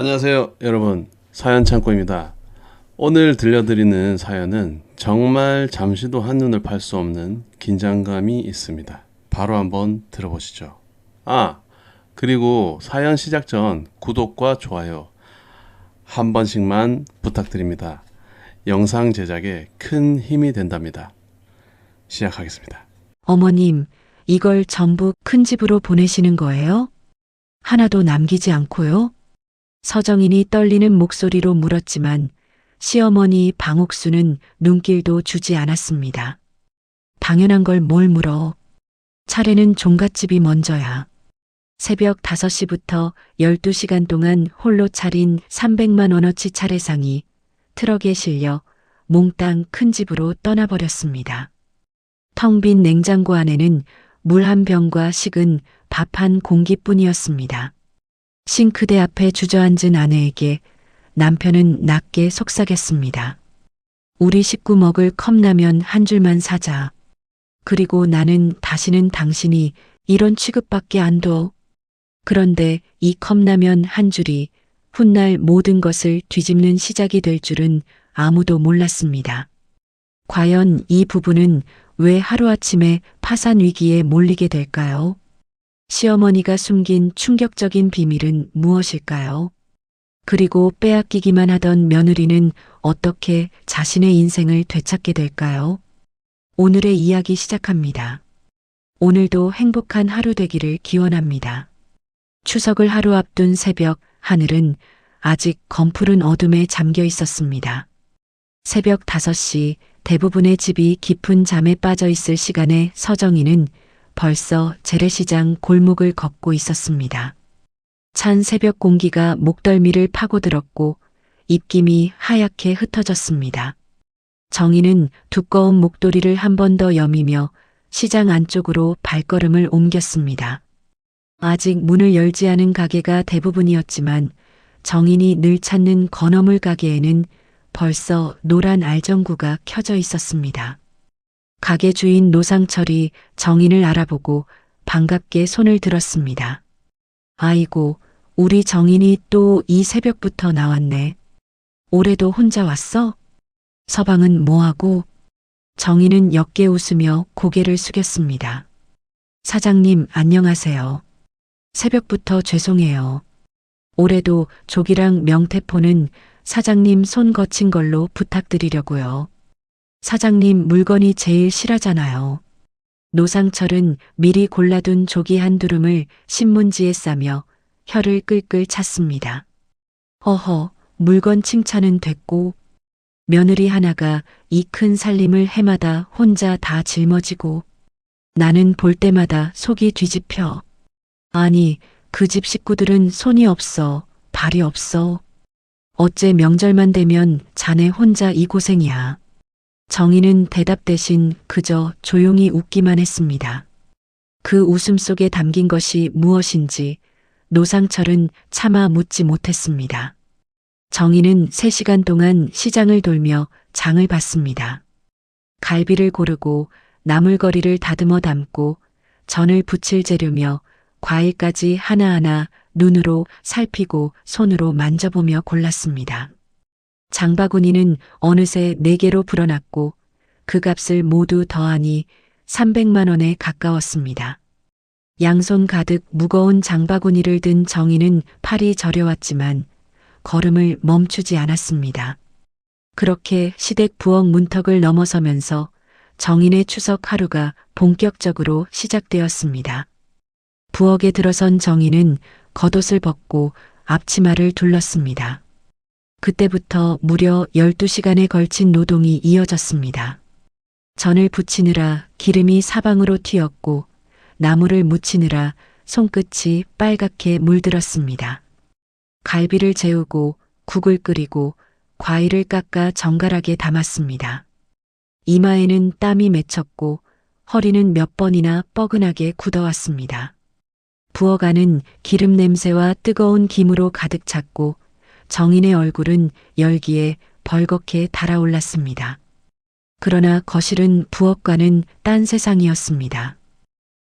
안녕하세요, 여러분. 사연창고입니다. 오늘 들려드리는 사연은 정말 잠시도 한눈을 팔 수 없는 긴장감이 있습니다. 바로 한번 들어보시죠. 그리고 사연 시작 전 구독과 좋아요 한 번씩만 부탁드립니다. 영상 제작에 큰 힘이 된답니다. 시작하겠습니다. 어머님, 이걸 전부 큰 집으로 보내시는 거예요? 하나도 남기지 않고요? 서정인이 떨리는 목소리로 물었지만 시어머니 방옥수는 눈길도 주지 않았습니다. 당연한 걸 뭘 물어. 차례는 종갓집이 먼저야. 새벽 5시부터 12시간 동안 홀로 차린 300만 원어치 차례상이 트럭에 실려 몽땅 큰 집으로 떠나버렸습니다. 텅 빈 냉장고 안에는 물 한 병과 식은 밥 한 공기뿐이었습니다. 싱크대 앞에 주저앉은 아내에게 남편은 낮게 속삭였습니다. 우리 식구 먹을 컵라면 한 줄만 사자. 그리고 나는 다시는 당신이 이런 취급밖에 안 둬. 그런데 이 컵라면 한 줄이 훗날 모든 것을 뒤집는 시작이 될 줄은 아무도 몰랐습니다. 과연 이 부부는 왜 하루아침에 파산 위기에 몰리게 될까요? 시어머니가 숨긴 충격적인 비밀은 무엇일까요? 그리고 빼앗기기만 하던 며느리는 어떻게 자신의 인생을 되찾게 될까요? 오늘의 이야기 시작합니다. 오늘도 행복한 하루 되기를 기원합니다. 추석을 하루 앞둔 새벽, 하늘은 아직 검푸른 어둠에 잠겨 있었습니다. 새벽 5시, 대부분의 집이 깊은 잠에 빠져 있을 시간에 서정이는 벌써 재래시장 골목을 걷고 있었습니다. 찬 새벽 공기가 목덜미를 파고들었고 입김이 하얗게 흩어졌습니다. 정희는 두꺼운 목도리를 한 번 더 여미며 시장 안쪽으로 발걸음을 옮겼습니다. 아직 문을 열지 않은 가게가 대부분이었지만 정인이 늘 찾는 건어물 가게에는 벌써 노란 알전구가 켜져 있었습니다. 가게 주인 노상철이 정인을 알아보고 반갑게 손을 들었습니다. 아이고, 우리 정인이 또 이 새벽부터 나왔네. 올해도 혼자 왔어? 서방은 뭐하고? 정인은 옅게 웃으며 고개를 숙였습니다. 사장님, 안녕하세요. 새벽부터 죄송해요. 올해도 조기랑 명태포는 사장님 손 거친 걸로 부탁드리려고요. 사장님 물건이 제일 실하잖아요. 노상철은 미리 골라둔 조기 한 두름을 신문지에 싸며 혀를 끌끌 찼습니다. 허허, 물건 칭찬은 됐고 며느리 하나가 이 큰 살림을 해마다 혼자 다 짊어지고 나는 볼 때마다 속이 뒤집혀. 아니, 그 집 식구들은 손이 없어, 발이 없어. 어째 명절만 되면 자네 혼자 이 고생이야. 정희는 대답 대신 그저 조용히 웃기만 했습니다. 그 웃음 속에 담긴 것이 무엇인지 노상철은 차마 묻지 못했습니다. 정희는 3시간 동안 시장을 돌며 장을 봤습니다. 갈비를 고르고 나물거리를 다듬어 담고 전을 부칠 재료며 과일까지 하나하나 눈으로 살피고 손으로 만져보며 골랐습니다. 장바구니는 어느새 4개로 불어났고 그 값을 모두 더하니 300만 원에 가까웠습니다. 양손 가득 무거운 장바구니를 든 정희는 팔이 저려왔지만 걸음을 멈추지 않았습니다. 그렇게 시댁 부엌 문턱을 넘어서면서 정인의 추석 하루가 본격적으로 시작되었습니다. 부엌에 들어선 정희는 겉옷을 벗고 앞치마를 둘렀습니다. 그때부터 무려 12시간에 걸친 노동이 이어졌습니다. 전을 부치느라 기름이 사방으로 튀었고 나물을 무치느라 손끝이 빨갛게 물들었습니다. 갈비를 재우고 국을 끓이고 과일을 깎아 정갈하게 담았습니다. 이마에는 땀이 맺혔고 허리는 몇 번이나 뻐근하게 굳어왔습니다. 부엌 안은 기름 냄새와 뜨거운 김으로 가득 찼고 정인의 얼굴은 열기에 벌겋게 달아올랐습니다. 그러나 거실은 부엌과는 딴 세상이었습니다.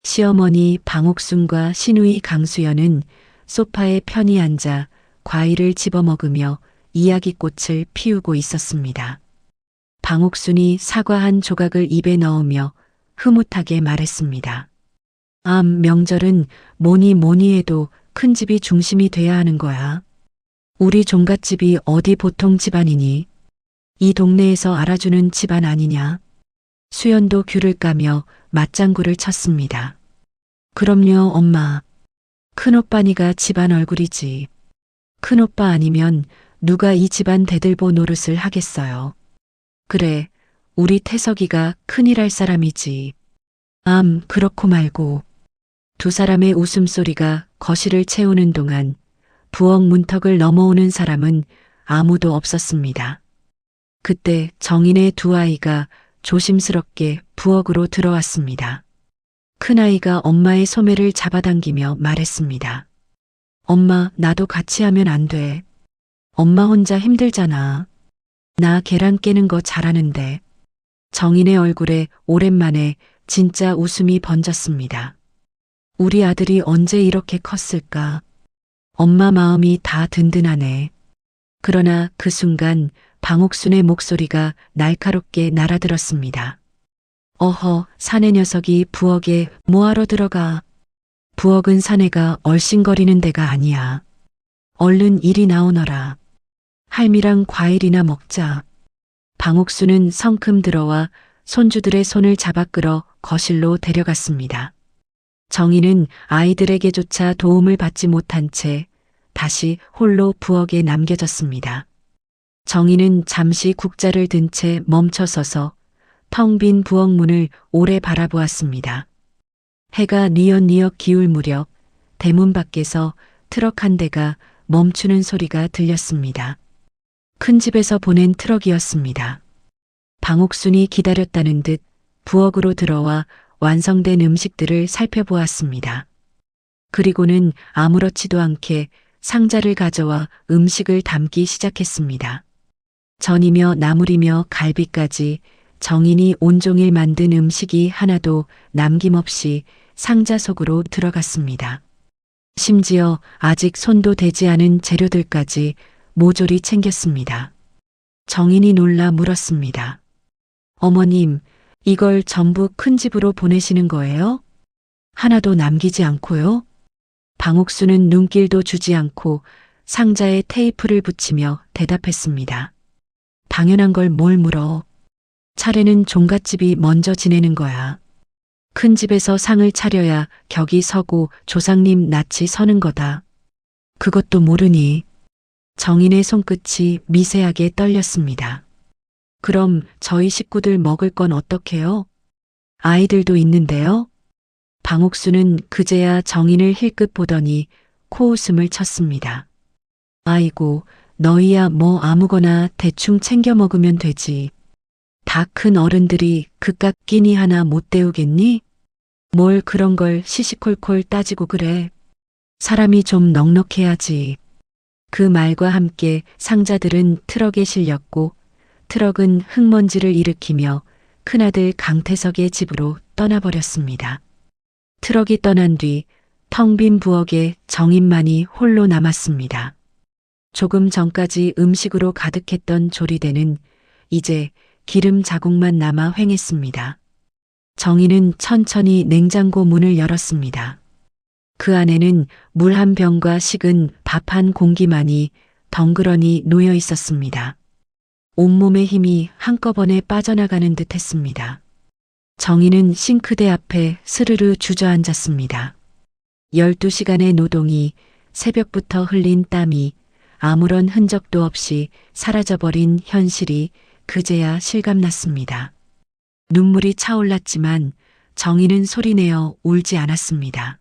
시어머니 방옥순과 시누이 강수연은 소파에 편히 앉아 과일을 집어먹으며 이야기꽃을 피우고 있었습니다. 방옥순이 사과 한 조각을 입에 넣으며 흐뭇하게 말했습니다. 명절은 뭐니 뭐니 해도 큰 집이 중심이 돼야 하는 거야. 우리 종갓집이 어디 보통 집안이니? 이 동네에서 알아주는 집안 아니냐? 수연도 귤을 까며 맞장구를 쳤습니다. 그럼요, 엄마. 큰오빠니가 집안 얼굴이지. 큰오빠 아니면 누가 이 집안 대들보 노릇을 하겠어요. 그래, 우리 태석이가 큰일 할 사람이지. 그렇고 말고. 두 사람의 웃음소리가 거실을 채우는 동안 부엌 문턱을 넘어오는 사람은 아무도 없었습니다. 그때 정인의 두 아이가 조심스럽게 부엌으로 들어왔습니다. 큰아이가 엄마의 소매를 잡아당기며 말했습니다. 엄마, 나도 같이 하면 안 돼. 엄마 혼자 힘들잖아. 나 계란 깨는 거 잘하는데. 정인의 얼굴에 오랜만에 진짜 웃음이 번졌습니다. 우리 아들이 언제 이렇게 컸을까? 엄마 마음이 다 든든하네. 그러나 그 순간 방옥순의 목소리가 날카롭게 날아들었습니다. 어허, 사내 녀석이 부엌에 뭐하러 들어가? 부엌은 사내가 얼씬거리는 데가 아니야. 얼른 이리 나오너라. 할미랑 과일이나 먹자. 방옥순은 성큼 들어와 손주들의 손을 잡아 끌어 거실로 데려갔습니다. 정희는 아이들에게조차 도움을 받지 못한 채 다시 홀로 부엌에 남겨졌습니다. 정희는 잠시 국자를 든 채 멈춰서서 텅 빈 부엌 문을 오래 바라보았습니다. 해가 뉘엿뉘엿 기울 무렵 대문 밖에서 트럭 한 대가 멈추는 소리가 들렸습니다. 큰 집에서 보낸 트럭이었습니다. 방옥순이 기다렸다는 듯 부엌으로 들어와 완성된 음식들을 살펴보았습니다. 그리고는 아무렇지도 않게 상자를 가져와 음식을 담기 시작했습니다. 전이며 나물이며 갈비까지 정인이 온종일 만든 음식이 하나도 남김없이 상자 속으로 들어갔습니다. 심지어 아직 손도 대지 않은 재료들까지 모조리 챙겼습니다. 정인이 놀라 물었습니다. 어머님, 이걸 전부 큰 집으로 보내시는 거예요? 하나도 남기지 않고요? 방옥수는 눈길도 주지 않고 상자에 테이프를 붙이며 대답했습니다. 당연한 걸 뭘 물어. 차례는 종갓집이 먼저 지내는 거야. 큰 집에서 상을 차려야 격이 서고 조상님 낯이 서는 거다. 그것도 모르니. 정인의 손끝이 미세하게 떨렸습니다. 그럼 저희 식구들 먹을 건 어떡해요? 아이들도 있는데요. 방옥수는 그제야 정인을 힐끗 보더니 코웃음을 쳤습니다. 아이고, 너희야 뭐 아무거나 대충 챙겨 먹으면 되지. 다 큰 어른들이 그깟 끼니 하나 못 때우겠니? 뭘 그런 걸 시시콜콜 따지고 그래. 사람이 좀 넉넉해야지. 그 말과 함께 상자들은 트럭에 실렸고 트럭은 흙먼지를 일으키며 큰아들 강태석의 집으로 떠나버렸습니다. 트럭이 떠난 뒤 텅 빈 부엌에 정인만이 홀로 남았습니다. 조금 전까지 음식으로 가득했던 조리대는 이제 기름 자국만 남아 휑했습니다. 정인은 천천히 냉장고 문을 열었습니다. 그 안에는 물 한 병과 식은 밥 한 공기만이 덩그러니 놓여 있었습니다. 온몸의 힘이 한꺼번에 빠져나가는 듯 했습니다. 정인은 싱크대 앞에 스르르 주저앉았습니다. 12시간의 노동이 새벽부터 흘린 땀이 아무런 흔적도 없이 사라져버린 현실이 그제야 실감났습니다. 눈물이 차올랐지만 정인은 소리내어 울지 않았습니다.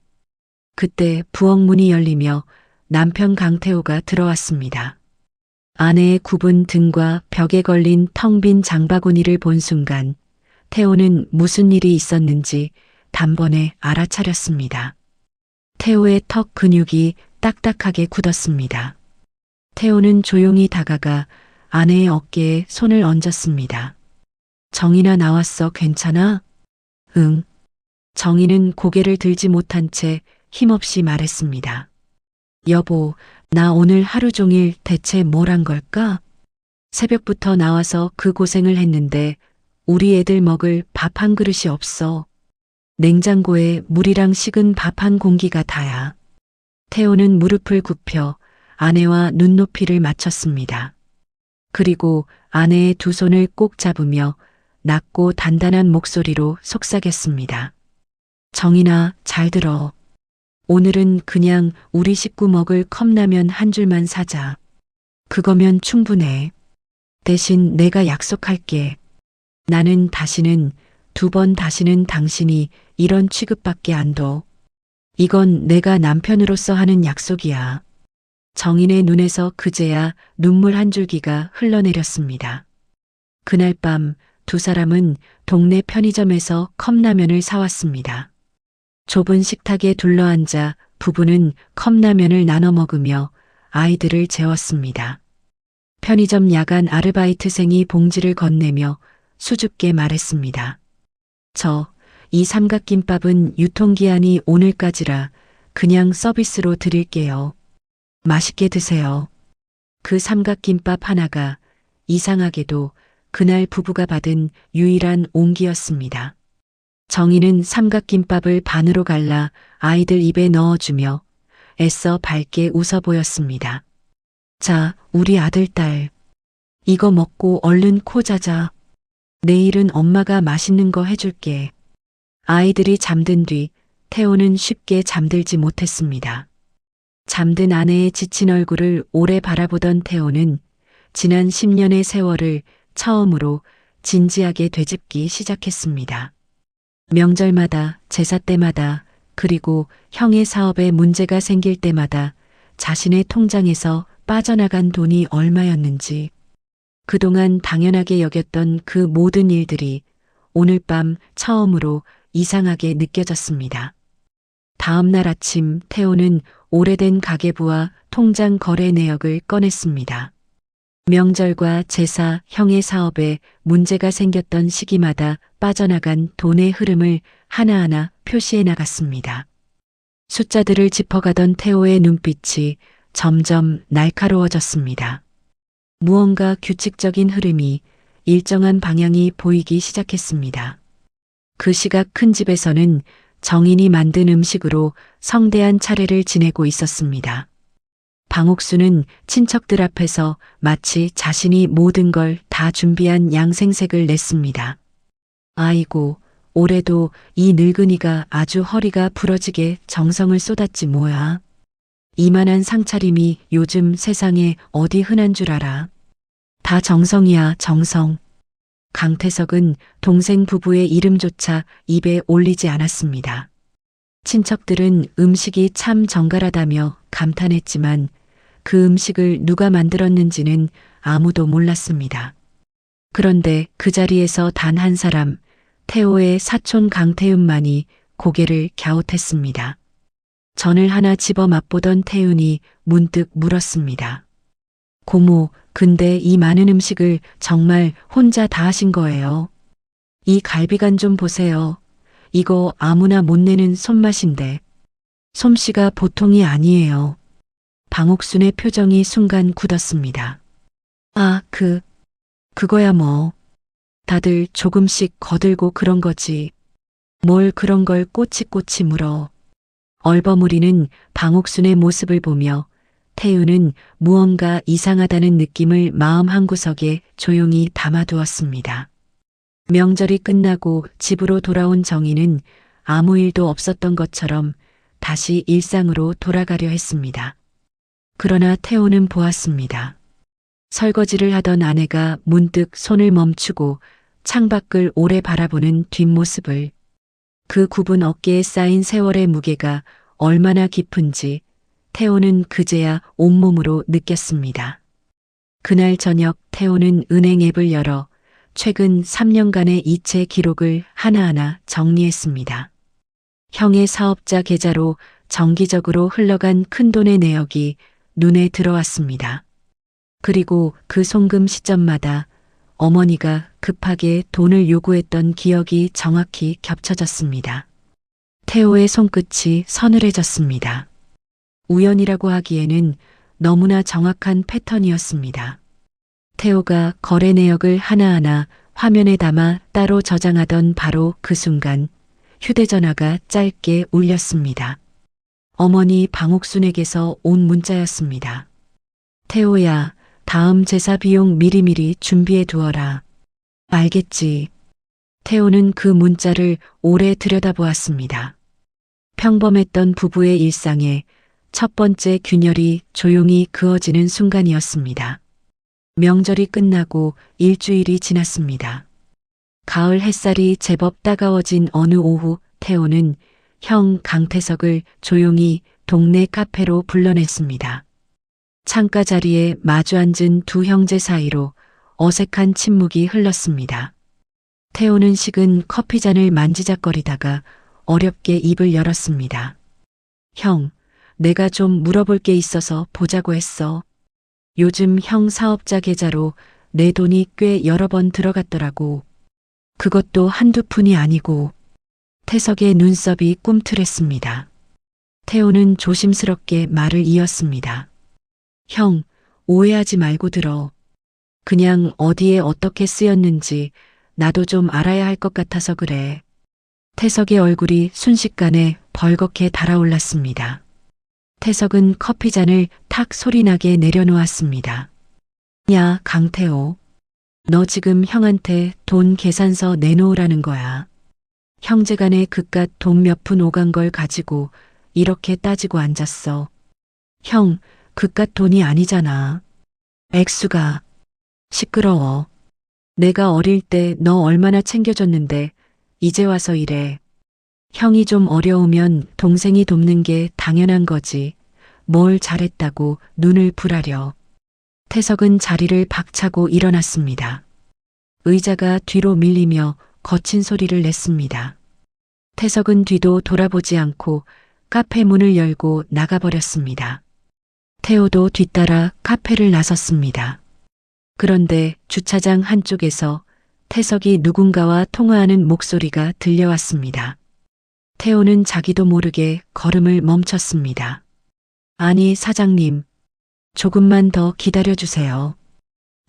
그때 부엌 문이 열리며 남편 강태호가 들어왔습니다. 아내의 굽은 등과 벽에 걸린 텅 빈 장바구니를 본 순간 태호는 무슨 일이 있었는지 단번에 알아차렸습니다. 태호의 턱 근육이 딱딱하게 굳었습니다. 태호는 조용히 다가가 아내의 어깨에 손을 얹었습니다. 정인아 나왔어, 괜찮아? 응. 정인은 고개를 들지 못한 채 힘없이 말했습니다. 여보, 나 오늘 하루 종일 대체 뭘 한 걸까? 새벽부터 나와서 그 고생을 했는데 우리 애들 먹을 밥 한 그릇이 없어. 냉장고에 물이랑 식은 밥 한 공기가 다야. 태호는 무릎을 굽혀 아내와 눈높이를 맞췄습니다. 그리고 아내의 두 손을 꼭 잡으며 낮고 단단한 목소리로 속삭였습니다. 정인아, 잘 들어. 오늘은 그냥 우리 식구 먹을 컵라면 한 줄만 사자. 그거면 충분해. 대신 내가 약속할게. 나는 다시는, 두 번 다시는 당신이 이런 취급밖에 안 둬. 이건 내가 남편으로서 하는 약속이야. 정인의 눈에서 그제야 눈물 한 줄기가 흘러내렸습니다. 그날 밤 두 사람은 동네 편의점에서 컵라면을 사왔습니다. 좁은 식탁에 둘러앉아 부부는 컵라면을 나눠 먹으며 아이들을 재웠습니다. 편의점 야간 아르바이트생이 봉지를 건네며 수줍게 말했습니다. 이 삼각김밥은 유통기한이 오늘까지라 그냥 서비스로 드릴게요. 맛있게 드세요. 그 삼각김밥 하나가 이상하게도 그날 부부가 받은 유일한 온기였습니다. 정희는 삼각김밥을 반으로 갈라 아이들 입에 넣어주며 애써 밝게 웃어 보였습니다. 자, 우리 아들, 딸. 이거 먹고 얼른 코 자자. 내일은 엄마가 맛있는 거 해줄게. 아이들이 잠든 뒤 태호는 쉽게 잠들지 못했습니다. 잠든 아내의 지친 얼굴을 오래 바라보던 태호는 지난 10년의 세월을 처음으로 진지하게 되짚기 시작했습니다. 명절마다, 제사 때마다, 그리고 형의 사업에 문제가 생길 때마다 자신의 통장에서 빠져나간 돈이 얼마였는지, 그동안 당연하게 여겼던 그 모든 일들이 오늘 밤 처음으로 이상하게 느껴졌습니다. 다음 날 아침 태호는 오래된 가계부와 통장 거래 내역을 꺼냈습니다. 명절과 제사, 형의 사업에 문제가 생겼던 시기마다 빠져나간 돈의 흐름을 하나하나 표시해 나갔습니다. 숫자들을 짚어가던 태호의 눈빛이 점점 날카로워졌습니다. 무언가 규칙적인 흐름이, 일정한 방향이 보이기 시작했습니다. 그 시각 큰 집에서는 정인이 만든 음식으로 성대한 차례를 지내고 있었습니다. 방옥수는 친척들 앞에서 마치 자신이 모든 걸 다 준비한 양생색을 냈습니다. 아이고, 올해도 이 늙은이가 아주 허리가 부러지게 정성을 쏟았지 뭐야. 이만한 상차림이 요즘 세상에 어디 흔한 줄 알아. 다 정성이야, 정성. 강태석은 동생 부부의 이름조차 입에 올리지 않았습니다. 친척들은 음식이 참 정갈하다며 감탄했지만 그 음식을 누가 만들었는지는 아무도 몰랐습니다. 그런데 그 자리에서 단 한 사람, 태호의 사촌 강태윤만이 고개를 갸웃했습니다. 전을 하나 집어 맛보던 태윤이 문득 물었습니다. 고모, 근데 이 많은 음식을 정말 혼자 다 하신 거예요? 이 갈비간 좀 보세요. 이거 아무나 못 내는 손맛인데. 솜씨가 보통이 아니에요. 방옥순의 표정이 순간 굳었습니다. 아, 그거야 뭐. 다들 조금씩 거들고 그런 거지. 뭘 그런 걸 꼬치꼬치 물어. 얼버무리는 방옥순의 모습을 보며 태윤은 무언가 이상하다는 느낌을 마음 한구석에 조용히 담아두었습니다. 명절이 끝나고 집으로 돌아온 정희는 아무 일도 없었던 것처럼 다시 일상으로 돌아가려 했습니다. 그러나 태호는 보았습니다. 설거지를 하던 아내가 문득 손을 멈추고 창밖을 오래 바라보는 뒷모습을, 그 굽은 어깨에 쌓인 세월의 무게가 얼마나 깊은지 태호는 그제야 온몸으로 느꼈습니다. 그날 저녁 태호는 은행 앱을 열어 최근 3년간의 이체 기록을 하나하나 정리했습니다. 형의 사업자 계좌로 정기적으로 흘러간 큰돈의 내역이 눈에 들어왔습니다. 그리고 그 송금 시점마다 어머니가 급하게 돈을 요구했던 기억이 정확히 겹쳐졌습니다. 태호의 손끝이 서늘해졌습니다. 우연이라고 하기에는 너무나 정확한 패턴이었습니다. 태호가 거래 내역을 하나하나 화면에 담아 따로 저장하던 바로 그 순간 휴대전화가 짧게 울렸습니다. 어머니 방옥순에게서 온 문자였습니다. 태호야, 다음 제사 비용 미리미리 준비해 두어라. 알겠지. 태호는 그 문자를 오래 들여다보았습니다. 평범했던 부부의 일상에 첫 번째 균열이 조용히 그어지는 순간이었습니다. 명절이 끝나고 일주일이 지났습니다. 가을 햇살이 제법 따가워진 어느 오후 태호는 형 강태석을 조용히 동네 카페로 불러냈습니다. 창가 자리에 마주 앉은 두 형제 사이로 어색한 침묵이 흘렀습니다. 태호는 식은 커피잔을 만지작거리다가 어렵게 입을 열었습니다. 형, 내가 좀 물어볼 게 있어서 보자고 했어. 요즘 형 사업자 계좌로 내 돈이 꽤 여러 번 들어갔더라고. 그것도 한두 푼이 아니고. 태석의 눈썹이 꿈틀했습니다. 태호는 조심스럽게 말을 이었습니다. 형, 오해하지 말고 들어. 그냥 어디에 어떻게 쓰였는지 나도 좀 알아야 할 것 같아서 그래. 태석의 얼굴이 순식간에 벌겋게 달아올랐습니다. 태석은 커피잔을 탁 소리나게 내려놓았습니다. 야, 강태호. 너 지금 형한테 돈 계산서 내놓으라는 거야. 형제간에 그깟 돈 몇 푼 오간 걸 가지고 이렇게 따지고 앉았어. 형, 그깟 돈이 아니잖아. 액수가. 시끄러워. 내가 어릴 때 너 얼마나 챙겨줬는데 이제 와서 이래. 형이 좀 어려우면 동생이 돕는 게 당연한 거지. 뭘 잘했다고 눈을 부라려. 태석은 자리를 박차고 일어났습니다. 의자가 뒤로 밀리며 거친 소리를 냈습니다. 태석은 뒤도 돌아보지 않고 카페 문을 열고 나가버렸습니다. 태호도 뒤따라 카페를 나섰습니다. 그런데 주차장 한쪽에서 태석이 누군가와 통화하는 목소리가 들려왔습니다. 태호는 자기도 모르게 걸음을 멈췄습니다. 아니, 사장님. 조금만 더 기다려주세요.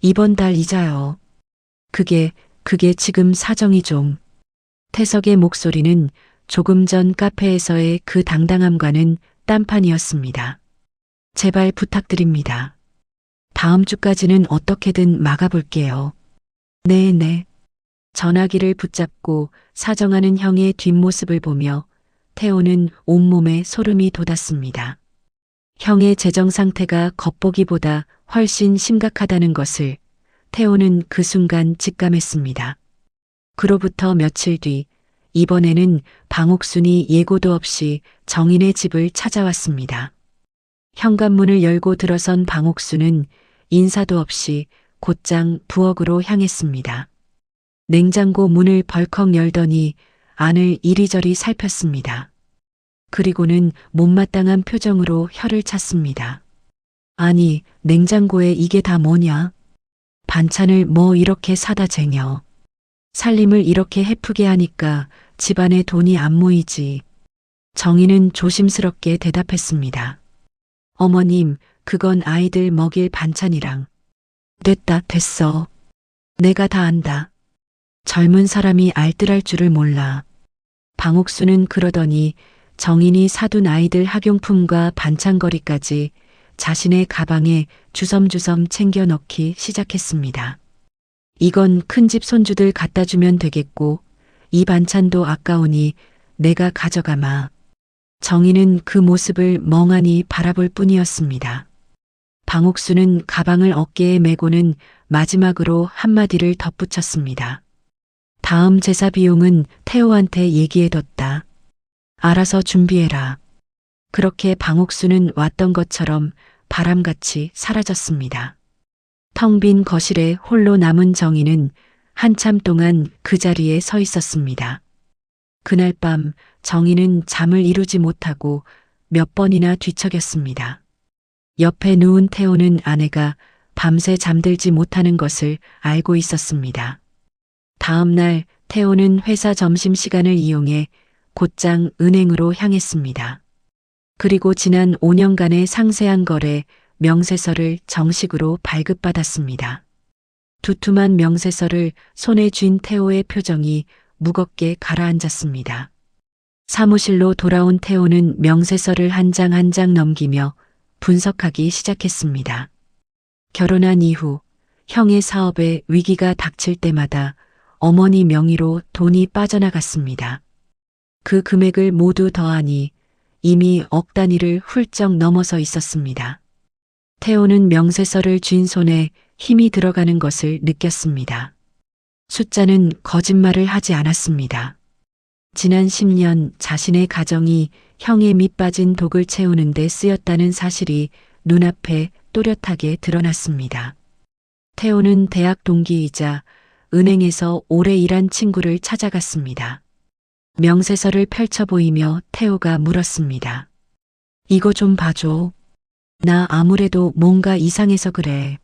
이번 달 이자요. 그게 지금 사정이 좀. 태석의 목소리는 조금 전 카페에서의 그 당당함과는 딴판이었습니다. 제발 부탁드립니다. 다음 주까지는 어떻게든 막아볼게요. 네네. 전화기를 붙잡고 사정하는 형의 뒷모습을 보며 태호는 온몸에 소름이 돋았습니다. 형의 재정 상태가 겉보기보다 훨씬 심각하다는 것을 태호는 그 순간 직감했습니다. 그로부터 며칠 뒤 이번에는 방옥순이 예고도 없이 정인의 집을 찾아왔습니다. 현관문을 열고 들어선 방옥순은 인사도 없이 곧장 부엌으로 향했습니다. 냉장고 문을 벌컥 열더니 안을 이리저리 살폈습니다. 그리고는 못마땅한 표정으로 혀를 찼습니다. 아니, 냉장고에 이게 다 뭐냐? 반찬을 뭐 이렇게 사다 쟁여. 살림을 이렇게 해프게 하니까 집안에 돈이 안 모이지. 정희는 조심스럽게 대답했습니다. 어머님, 그건 아이들 먹일 반찬이랑. 됐다, 됐어. 내가 다 안다. 젊은 사람이 알뜰할 줄을 몰라. 방옥수는 그러더니 정인이 사둔 아이들 학용품과 반찬거리까지 자신의 가방에 주섬주섬 챙겨 넣기 시작했습니다. 이건 큰집 손주들 갖다 주면 되겠고 이 반찬도 아까우니 내가 가져가마. 정희는 그 모습을 멍하니 바라볼 뿐이었습니다. 방옥수는 가방을 어깨에 메고는 마지막으로 한마디를 덧붙였습니다. 다음 제사 비용은 태호한테 얘기해뒀다. 알아서 준비해라. 그렇게 방옥수는 왔던 것처럼 바람같이 사라졌습니다. 텅 빈 거실에 홀로 남은 정희는 한참 동안 그 자리에 서 있었습니다. 그날 밤 정희는 잠을 이루지 못하고 몇 번이나 뒤척였습니다. 옆에 누운 태호는 아내가 밤새 잠들지 못하는 것을 알고 있었습니다. 다음 날 태호는 회사 점심시간을 이용해 곧장 은행으로 향했습니다. 그리고 지난 5년간의 상세한 거래 명세서를 정식으로 발급받았습니다. 두툼한 명세서를 손에 쥔 태호의 표정이 무겁게 가라앉았습니다. 사무실로 돌아온 태호는 명세서를 한 장 한 장 넘기며 분석하기 시작했습니다. 결혼한 이후 형의 사업에 위기가 닥칠 때마다 어머니 명의로 돈이 빠져나갔습니다. 그 금액을 모두 더하니 이미 억 단위를 훌쩍 넘어서 있었습니다. 태호는 명세서를 쥔 손에 힘이 들어가는 것을 느꼈습니다. 숫자는 거짓말을 하지 않았습니다. 지난 10년 자신의 가정이 형의 밑빠진 독을 채우는 데 쓰였다는 사실이 눈앞에 또렷하게 드러났습니다. 태호는 대학 동기이자 은행에서 오래 일한 친구를 찾아갔습니다. 명세서를 펼쳐 보이며 태호가 물었습니다. 이거 좀 봐줘. 나 아무래도 뭔가 이상해서 그래.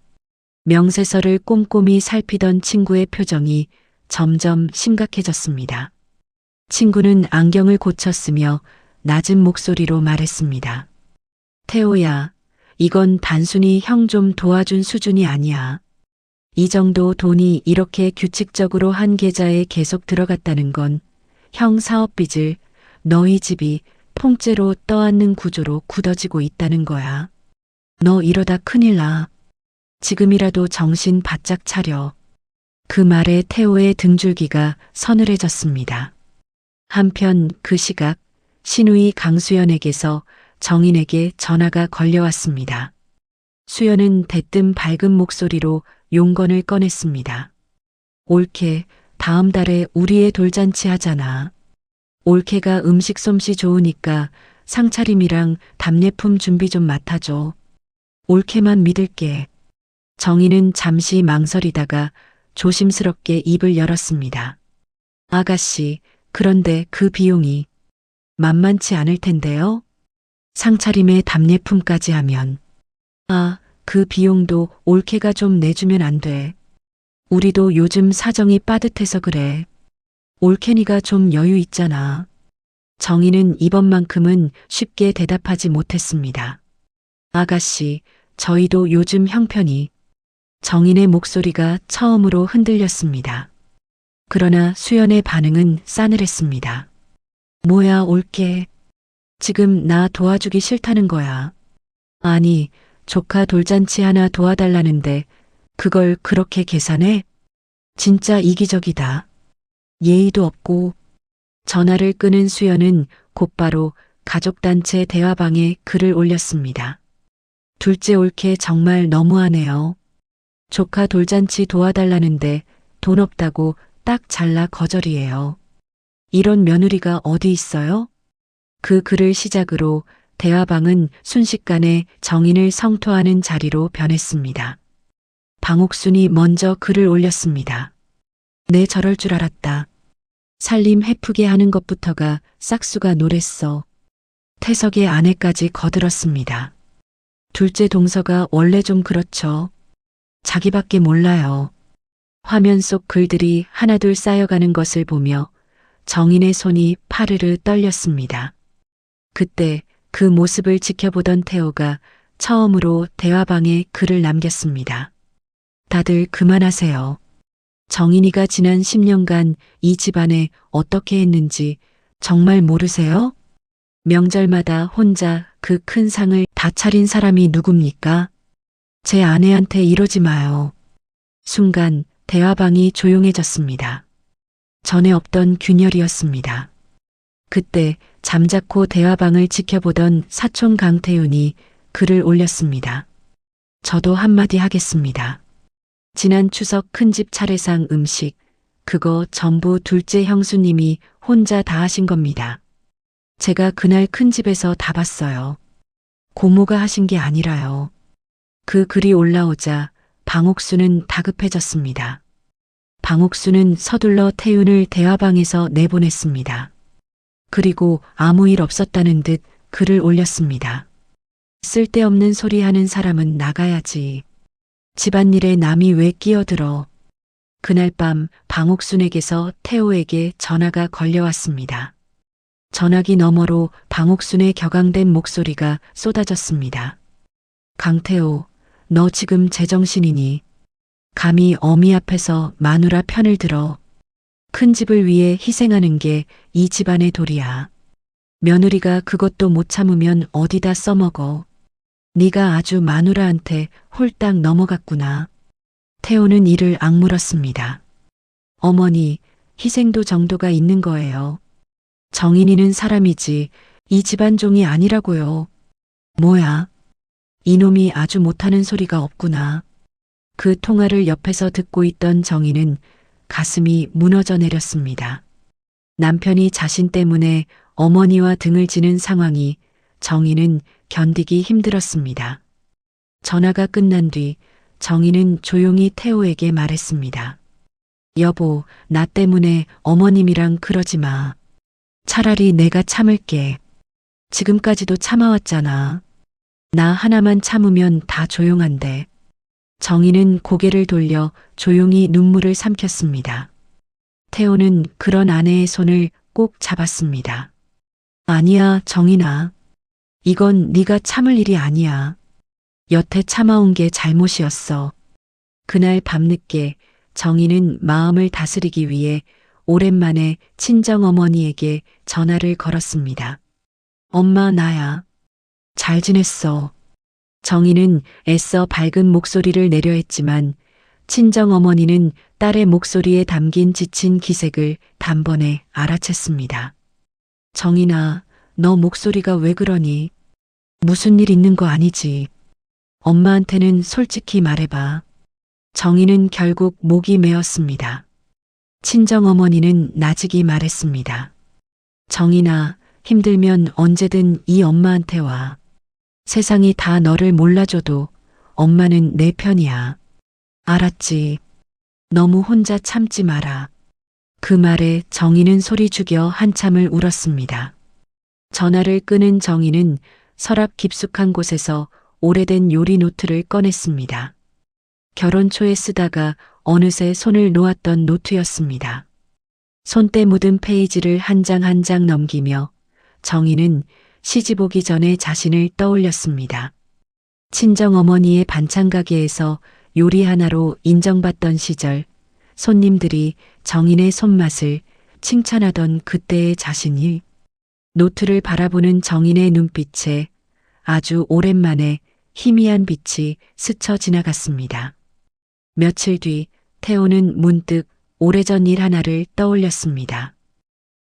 명세서를 꼼꼼히 살피던 친구의 표정이 점점 심각해졌습니다. 친구는 안경을 고쳤으며 낮은 목소리로 말했습니다. 태호야, 이건 단순히 형 좀 도와준 수준이 아니야. 이 정도 돈이 이렇게 규칙적으로 한 계좌에 계속 들어갔다는 건 형 사업빚을 너희 집이 통째로 떠안는 구조로 굳어지고 있다는 거야. 너 이러다 큰일 나. 지금이라도 정신 바짝 차려. 그 말에 태호의 등줄기가 서늘해졌습니다. 한편 그 시각 시누이 강수연에게서 정인에게 전화가 걸려왔습니다. 수연은 대뜸 밝은 목소리로 용건을 꺼냈습니다. 올케, 다음 달에 우리의 돌잔치 하잖아. 올케가 음식 솜씨 좋으니까 상차림이랑 답례품 준비 좀 맡아줘. 올케만 믿을게. 정인은 잠시 망설이다가 조심스럽게 입을 열었습니다. 아가씨, 그런데 그 비용이 만만치 않을 텐데요? 상차림에 답례품까지 하면. 아, 그 비용도 올케가 좀 내주면 안 돼. 우리도 요즘 사정이 빠듯해서 그래. 올케니가 좀 여유 있잖아. 정희는 이번만큼은 쉽게 대답하지 못했습니다. 아가씨, 저희도 요즘 형편이. 정인의 목소리가 처음으로 흔들렸습니다. 그러나 수연의 반응은 싸늘했습니다. 뭐야, 올케. 지금 나 도와주기 싫다는 거야. 아니, 조카 돌잔치 하나 도와달라는데 그걸 그렇게 계산해? 진짜 이기적이다. 예의도 없고. 전화를 끄는 수연은 곧바로 가족단체 대화방에 글을 올렸습니다. 둘째 올케 정말 너무하네요. 조카 돌잔치 도와달라는데 돈 없다고 딱 잘라 거절이에요. 이런 며느리가 어디 있어요? 그 글을 시작으로 대화방은 순식간에 정인을 성토하는 자리로 변했습니다. 방옥순이 먼저 글을 올렸습니다. 내 저럴 줄 알았다. 살림 해프게 하는 것부터가 싹수가 노랬어. 태석의 아내까지 거들었습니다. 둘째 동서가 원래 좀 그렇죠. 자기밖에 몰라요. 화면 속 글들이 하나둘 쌓여가는 것을 보며 정인의 손이 파르르 떨렸습니다. 그때 그 모습을 지켜보던 태호가 처음으로 대화방에 글을 남겼습니다. 다들 그만하세요. 정인이가 지난 10년간 이 집안에 어떻게 했는지 정말 모르세요? 명절마다 혼자 그 큰 상을 다 차린 사람이 누굽니까? 제 아내한테 이러지 마요. 순간 대화방이 조용해졌습니다. 전에 없던 균열이었습니다. 그때 잠자코 대화방을 지켜보던 사촌 강태윤이 글을 올렸습니다. 저도 한마디 하겠습니다. 지난 추석 큰집 차례상 음식, 그거 전부 둘째 형수님이 혼자 다 하신 겁니다. 제가 그날 큰집에서 다 봤어요. 고모가 하신 게 아니라요. 그 글이 올라오자 방옥수는 다급해졌습니다. 방옥수는 서둘러 태윤을 대화방에서 내보냈습니다. 그리고 아무 일 없었다는 듯 글을 올렸습니다. 쓸데없는 소리 하는 사람은 나가야지. 집안일에 남이 왜 끼어들어. 그날 밤 방옥순에게서 태호에게 전화가 걸려왔습니다. 전화기 너머로 방옥순의 격앙된 목소리가 쏟아졌습니다. 강태호, 너 지금 제정신이니? 감히 어미 앞에서 마누라 편을 들어. 큰 집을 위해 희생하는 게 이 집안의 도리야. 며느리가 그것도 못 참으면 어디다 써먹어. 네가 아주 마누라한테 홀딱 넘어갔구나. 태호는 이를 악물었습니다. 어머니, 희생도 정도가 있는 거예요. 정인이는 사람이지 이 집안 종이 아니라고요. 뭐야? 이놈이 아주 못하는 소리가 없구나. 그 통화를 옆에서 듣고 있던 정인은 가슴이 무너져 내렸습니다. 남편이 자신 때문에 어머니와 등을 지는 상황이 정인은 견디기 힘들었습니다. 전화가 끝난 뒤 정인은 조용히 태호에게 말했습니다. 여보, 나 때문에 어머님이랑 그러지 마. 차라리 내가 참을게. 지금까지도 참아왔잖아. 나 하나만 참으면 다 조용한데. 정인은 고개를 돌려 조용히 눈물을 삼켰습니다. 태호는 그런 아내의 손을 꼭 잡았습니다. 아니야, 정인아. 이건 네가 참을 일이 아니야. 여태 참아온 게 잘못이었어. 그날 밤늦게 정인은 마음을 다스리기 위해 오랜만에 친정어머니에게 전화를 걸었습니다. 엄마, 나야. 잘 지냈어. 정인은 애써 밝은 목소리를 내려 했지만 친정어머니는 딸의 목소리에 담긴 지친 기색을 단번에 알아챘습니다. 정인아, 너 목소리가 왜 그러니? 무슨 일 있는 거 아니지? 엄마한테는 솔직히 말해봐. 정인은 결국 목이 메었습니다. 친정어머니는 나직이 말했습니다. 정인아, 힘들면 언제든 이 엄마한테 와. 세상이 다 너를 몰라줘도 엄마는 내 편이야. 알았지? 너무 혼자 참지 마라. 그 말에 정인은 소리 죽여 한참을 울었습니다. 전화를 끄는 정인은 서랍 깊숙한 곳에서 오래된 요리 노트를 꺼냈습니다. 결혼 초에 쓰다가 어느새 손을 놓았던 노트였습니다. 손때 묻은 페이지를 한 장 한 장 넘기며 정인은 시집 오기 전에 자신을 떠올렸습니다. 친정어머니의 반찬 가게에서 요리 하나로 인정받던 시절, 손님들이 정인의 손맛을 칭찬하던 그때의 자신이 노트를 바라보는 정인의 눈빛에 아주 오랜만에 희미한 빛이 스쳐 지나갔습니다. 며칠 뒤 태호는 문득 오래전 일 하나를 떠올렸습니다.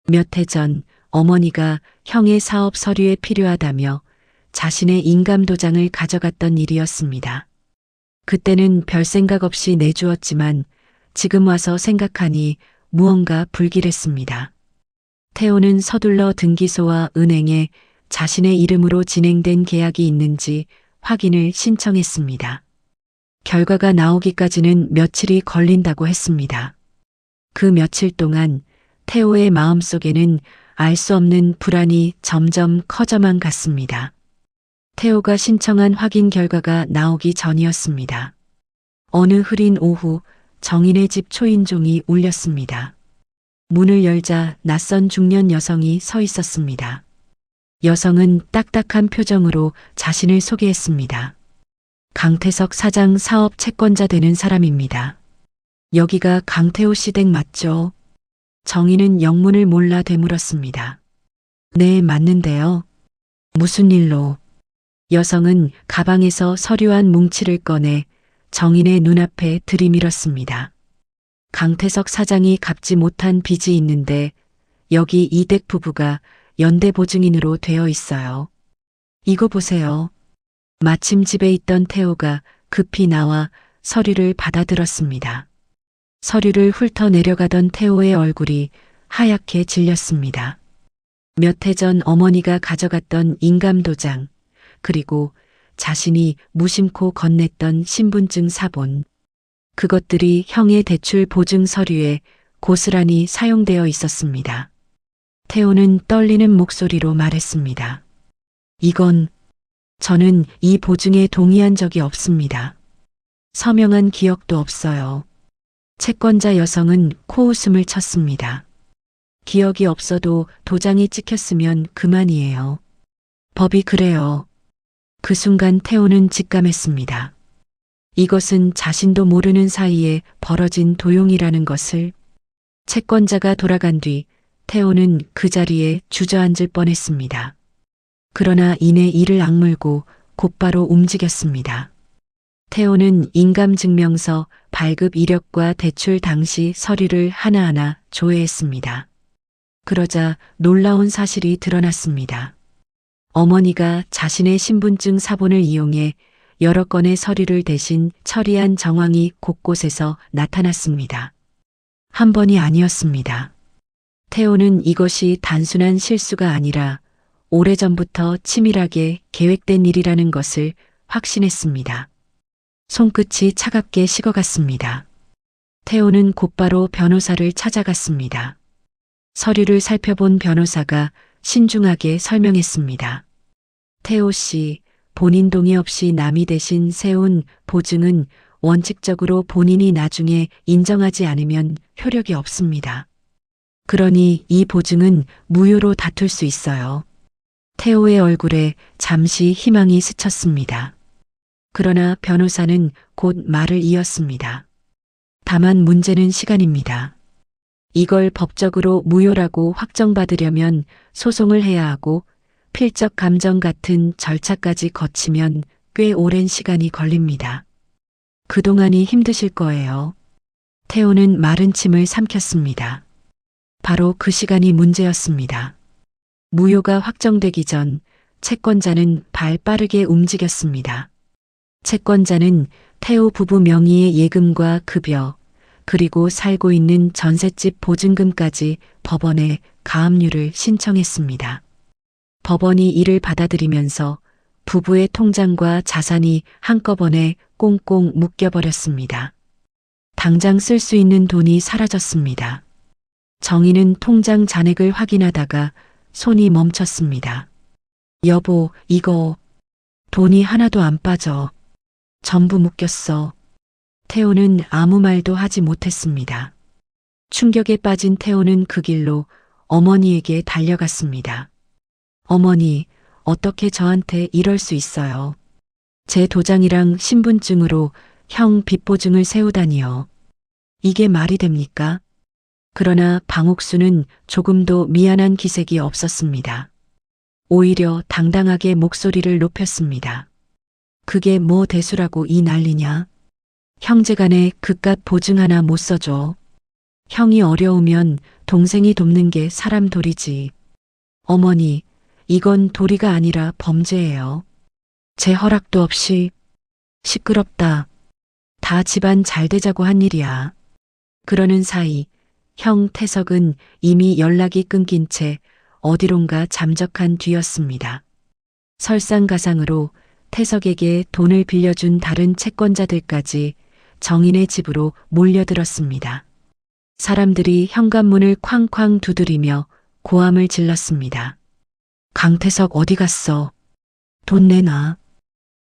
몇 해 전 어머니가 형의 사업 서류에 필요하다며 자신의 인감도장을 가져갔던 일이었습니다. 그때는 별 생각 없이 내주었지만 지금 와서 생각하니 무언가 불길했습니다. 태호는 서둘러 등기소와 은행에 자신의 이름으로 진행된 계약이 있는지 확인을 신청했습니다. 결과가 나오기까지는 며칠이 걸린다고 했습니다. 그 며칠 동안 태호의 마음속에는 알 수 없는 불안이 점점 커져만 갔습니다. 태호가 신청한 확인 결과가 나오기 전이었습니다. 어느 흐린 오후 정인의 집 초인종이 울렸습니다. 문을 열자 낯선 중년 여성이 서 있었습니다. 여성은 딱딱한 표정으로 자신을 소개했습니다. 강태석 사장 사업 채권자 되는 사람입니다. 여기가 강태호 씨 댁 맞죠? 정인은 영문을 몰라 되물었습니다. 네, 맞는데요. 무슨 일로? 여성은 가방에서 서류한 뭉치를 꺼내 정인의 눈앞에 들이밀었습니다. 강태석 사장이 갚지 못한 빚이 있는데 여기 이댁 부부가 연대보증인으로 되어 있어요. 이거 보세요. 마침 집에 있던 태호가 급히 나와 서류를 받아들었습니다. 서류를 훑어 내려가던 태호의 얼굴이 하얗게 질렸습니다. 몇 해 전 어머니가 가져갔던 인감도장, 그리고 자신이 무심코 건넸던 신분증 사본, 그것들이 형의 대출 보증 서류에 고스란히 사용되어 있었습니다. 태호는 떨리는 목소리로 말했습니다. 이건 저는 이 보증에 동의한 적이 없습니다. 서명한 기억도 없어요. 채권자 여성은 코웃음을 쳤습니다. 기억이 없어도 도장이 찍혔으면 그만이에요. 법이 그래요. 그 순간 태호는 직감했습니다. 이것은 자신도 모르는 사이에 벌어진 도용이라는 것을. 채권자가 돌아간 뒤 태호는 그 자리에 주저앉을 뻔했습니다. 그러나 이내 이를 악물고 곧바로 움직였습니다. 태호는 인감증명서, 발급 이력과 대출 당시 서류를 하나하나 조회했습니다. 그러자 놀라운 사실이 드러났습니다. 어머니가 자신의 신분증 사본을 이용해 여러 건의 서류를 대신 처리한 정황이 곳곳에서 나타났습니다. 한 번이 아니었습니다. 태호는 이것이 단순한 실수가 아니라 오래전부터 치밀하게 계획된 일이라는 것을 확신했습니다. 손끝이 차갑게 식어갔습니다. 태호는 곧바로 변호사를 찾아갔습니다. 서류를 살펴본 변호사가 신중하게 설명했습니다. 태호 씨, 본인 동의 없이 남이 대신 세운 보증은 원칙적으로 본인이 나중에 인정하지 않으면 효력이 없습니다. 그러니 이 보증은 무효로 다툴 수 있어요. 태호의 얼굴에 잠시 희망이 스쳤습니다. 그러나 변호사는 곧 말을 이었습니다. 다만 문제는 시간입니다. 이걸 법적으로 무효라고 확정받으려면 소송을 해야 하고 필적 감정 같은 절차까지 거치면 꽤 오랜 시간이 걸립니다. 그동안이 힘드실 거예요. 태호는 마른 침을 삼켰습니다. 바로 그 시간이 문제였습니다. 무효가 확정되기 전 채권자는 발 빠르게 움직였습니다. 채권자는 태호 부부 명의의 예금과 급여, 그리고 살고 있는 전셋집 보증금까지 법원에 가압류를 신청했습니다. 법원이 이를 받아들이면서 부부의 통장과 자산이 한꺼번에 꽁꽁 묶여버렸습니다. 당장 쓸 수 있는 돈이 사라졌습니다. 정희는 통장 잔액을 확인하다가 손이 멈췄습니다. 여보, 이거 돈이 하나도 안 빠져. 전부 묶였어. 태호는 아무 말도 하지 못했습니다. 충격에 빠진 태호는 그 길로 어머니에게 달려갔습니다. 어머니, 어떻게 저한테 이럴 수 있어요? 제 도장이랑 신분증으로 형 빚보증을 세우다니요. 이게 말이 됩니까? 그러나 방옥수는 조금도 미안한 기색이 없었습니다. 오히려 당당하게 목소리를 높였습니다. 그게 뭐 대수라고 이 난리냐? 형제간에 그깟 보증 하나 못 써줘. 형이 어려우면 동생이 돕는 게 사람 도리지. 어머니, 이건 도리가 아니라 범죄예요. 제 허락도 없이. 시끄럽다. 다 집안 잘 되자고 한 일이야. 그러는 사이 형 태석은 이미 연락이 끊긴 채 어디론가 잠적한 뒤였습니다. 설상가상으로 태석에게 돈을 빌려준 다른 채권자들까지 정인의 집으로 몰려들었습니다. 사람들이 현관문을 쾅쾅 두드리며 고함을 질렀습니다. 강태석 어디 갔어? 돈 내놔.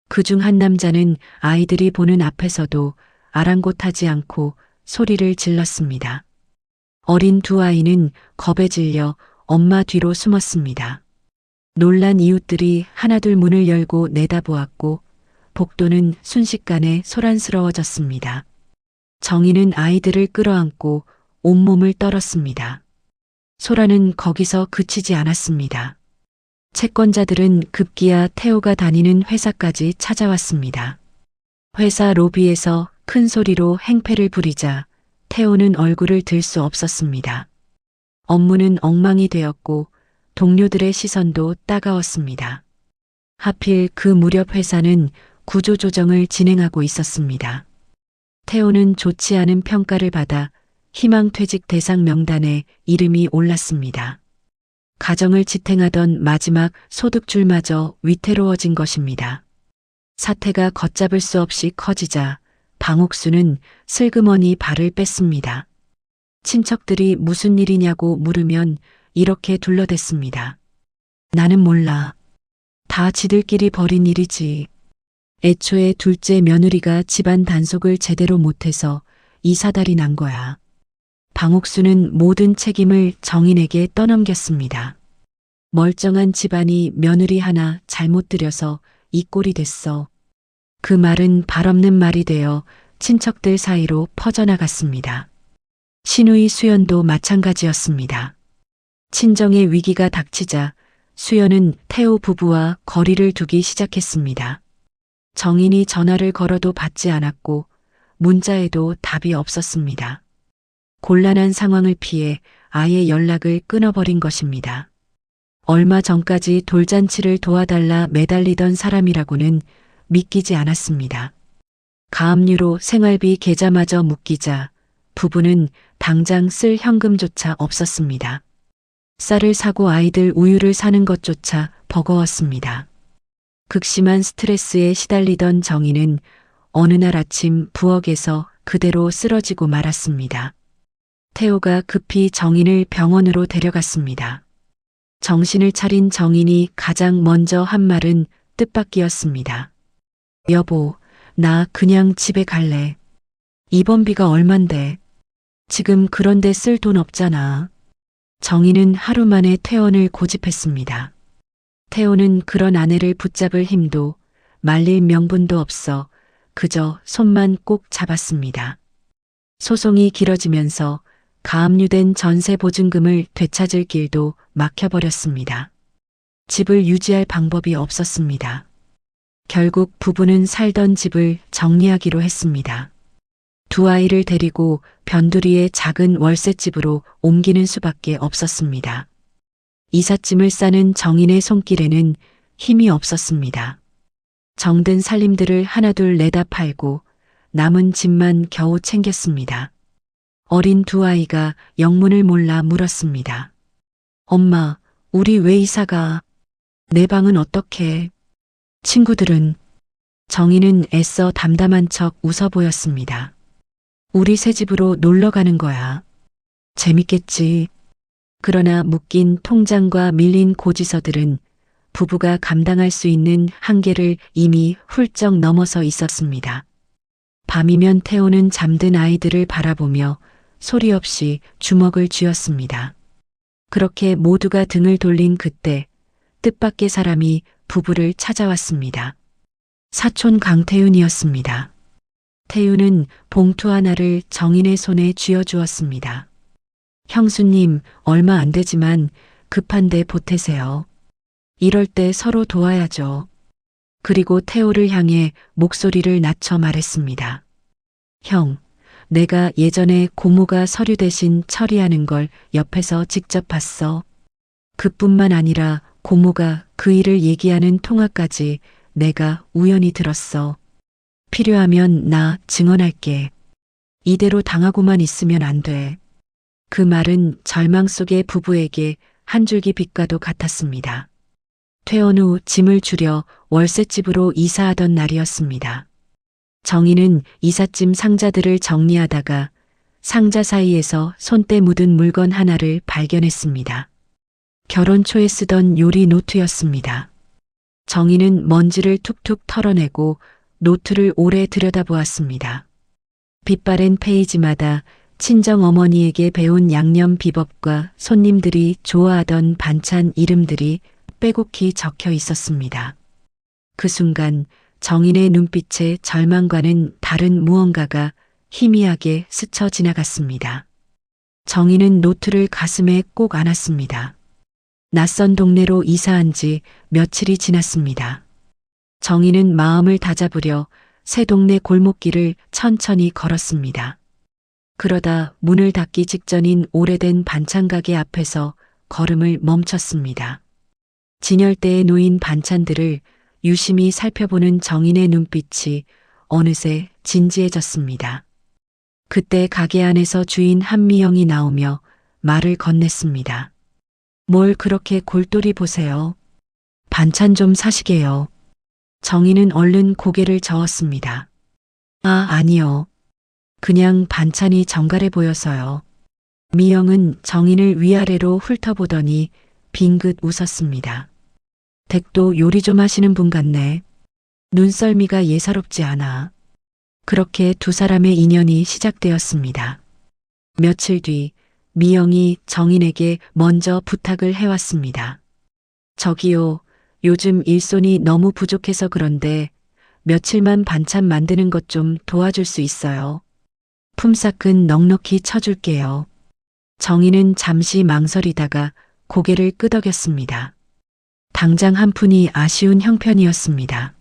그중 한 남자는 아이들이 보는 앞에서도 아랑곳하지 않고 소리를 질렀습니다. 어린 두 아이는 겁에 질려 엄마 뒤로 숨었습니다. 놀란 이웃들이 하나둘 문을 열고 내다보았고 복도는 순식간에 소란스러워졌습니다. 정희는 아이들을 끌어안고 온몸을 떨었습니다. 소란은 거기서 그치지 않았습니다. 채권자들은 급기야 태호가 다니는 회사까지 찾아왔습니다. 회사 로비에서 큰 소리로 행패를 부리자 태호는 얼굴을 들 수 없었습니다. 업무는 엉망이 되었고 동료들의 시선도 따가웠습니다. 하필 그 무렵 회사는 구조조정을 진행하고 있었습니다. 태호는 좋지 않은 평가를 받아 희망퇴직 대상 명단에 이름이 올랐습니다. 가정을 지탱하던 마지막 소득줄마저 위태로워진 것입니다. 사태가 걷잡을 수 없이 커지자 방옥수는 슬그머니 발을 뺐습니다. 친척들이 무슨 일이냐고 물으면 이렇게 둘러댔습니다. 나는 몰라. 다 지들끼리 벌인 일이지. 애초에 둘째 며느리가 집안 단속을 제대로 못해서 이 사달이 난 거야. 방옥수는 모든 책임을 정인에게 떠넘겼습니다. 멀쩡한 집안이 며느리 하나 잘못 들여서 이 꼴이 됐어. 그 말은 발없는 말이 되어 친척들 사이로 퍼져나갔습니다. 신우이 수연도 마찬가지였습니다. 친정의 위기가 닥치자 수연은 태호 부부와 거리를 두기 시작했습니다. 정인이 전화를 걸어도 받지 않았고 문자에도 답이 없었습니다. 곤란한 상황을 피해 아예 연락을 끊어버린 것입니다. 얼마 전까지 돌잔치를 도와달라 매달리던 사람이라고는 믿기지 않았습니다. 가압류로 생활비 계좌마저 묶이자 부부는 당장 쓸 현금조차 없었습니다. 쌀을 사고 아이들 우유를 사는 것조차 버거웠습니다. 극심한 스트레스에 시달리던 정희는 어느 날 아침 부엌에서 그대로 쓰러지고 말았습니다. 태호가 급히 정인을 병원으로 데려갔습니다. 정신을 차린 정인이 가장 먼저 한 말은 뜻밖이었습니다. 여보, 나 그냥 집에 갈래. 입원비가 얼만데. 지금 그런데 쓸 돈 없잖아. 정인은 하루 만에 퇴원을 고집했습니다. 태호는 그런 아내를 붙잡을 힘도 말릴 명분도 없어 그저 손만 꼭 잡았습니다. 소송이 길어지면서 가압류된 전세 보증금을 되찾을 길도 막혀버렸습니다. 집을 유지할 방법이 없었습니다. 결국 부부는 살던 집을 정리하기로 했습니다. 두 아이를 데리고 변두리의 작은 월세집으로 옮기는 수밖에 없었습니다. 이삿짐을 싸는 정인의 손길에는 힘이 없었습니다. 정든 살림들을 하나둘 내다 팔고 남은 집만 겨우 챙겼습니다. 어린 두 아이가 영문을 몰라 물었습니다. 엄마, 우리 왜 이사가? 내 방은 어떻게? 친구들은? 정희는 애써 담담한 척 웃어 보였습니다. 우리 새 집으로 놀러 가는 거야. 재밌겠지. 그러나 묶인 통장과 밀린 고지서들은 부부가 감당할 수 있는 한계를 이미 훌쩍 넘어서 있었습니다. 밤이면 태호는 잠든 아이들을 바라보며 소리 없이 주먹을 쥐었습니다. 그렇게 모두가 등을 돌린 그때 뜻밖의 사람이 부부를 찾아왔습니다. 사촌 강태윤이었습니다. 태윤은 봉투 하나를 정인의 손에 쥐어주었습니다. 형수님, 얼마 안 되지만 급한데 보태세요. 이럴 때 서로 도와야죠. 그리고 태호를 향해 목소리를 낮춰 말했습니다. 형, 내가 예전에 고모가 서류 대신 처리하는 걸 옆에서 직접 봤어. 그뿐만 아니라 고모가 그 일을 얘기하는 통화까지 내가 우연히 들었어. 필요하면 나 증언할게. 이대로 당하고만 있으면 안 돼. 그 말은 절망 속의 부부에게 한 줄기 빛과도 같았습니다. 퇴원 후 짐을 줄여 월세집으로 이사하던 날이었습니다. 정희는 이삿짐 상자들을 정리하다가 상자 사이에서 손때 묻은 물건 하나를 발견했습니다. 결혼 초에 쓰던 요리 노트였습니다. 정희는 먼지를 툭툭 털어내고 노트를 오래 들여다보았습니다. 빛바랜 페이지마다 친정 어머니에게 배운 양념 비법과 손님들이 좋아하던 반찬 이름들이 빼곡히 적혀 있었습니다. 그 순간 정인의 눈빛에 절망과는 다른 무언가가 희미하게 스쳐 지나갔습니다. 정인은 노트를 가슴에 꼭 안았습니다. 낯선 동네로 이사한 지 며칠이 지났습니다. 정인은 마음을 다잡으려 새 동네 골목길을 천천히 걸었습니다. 그러다 문을 닫기 직전인 오래된 반찬가게 앞에서 걸음을 멈췄습니다. 진열대에 놓인 반찬들을 유심히 살펴보는 정인의 눈빛이 어느새 진지해졌습니다. 그때 가게 안에서 주인 한미영이 나오며 말을 건넸습니다. 뭘 그렇게 골똘히 보세요. 반찬 좀 사시게요. 정인은 얼른 고개를 저었습니다. 아, 아니요. 그냥 반찬이 정갈해 보여서요. 미영은 정인을 위아래로 훑어보더니 빙긋 웃었습니다. 댁도 요리 좀 하시는 분 같네. 눈썰미가 예사롭지 않아. 그렇게 두 사람의 인연이 시작되었습니다. 며칠 뒤 미영이 정인에게 먼저 부탁을 해왔습니다. 저기요, 요즘 일손이 너무 부족해서 그런데 며칠만 반찬 만드는 것 좀 도와줄 수 있어요. 품삯은 넉넉히 쳐줄게요. 정인은 잠시 망설이다가 고개를 끄덕였습니다. 당장 한 푼이 아쉬운 형편이었습니다.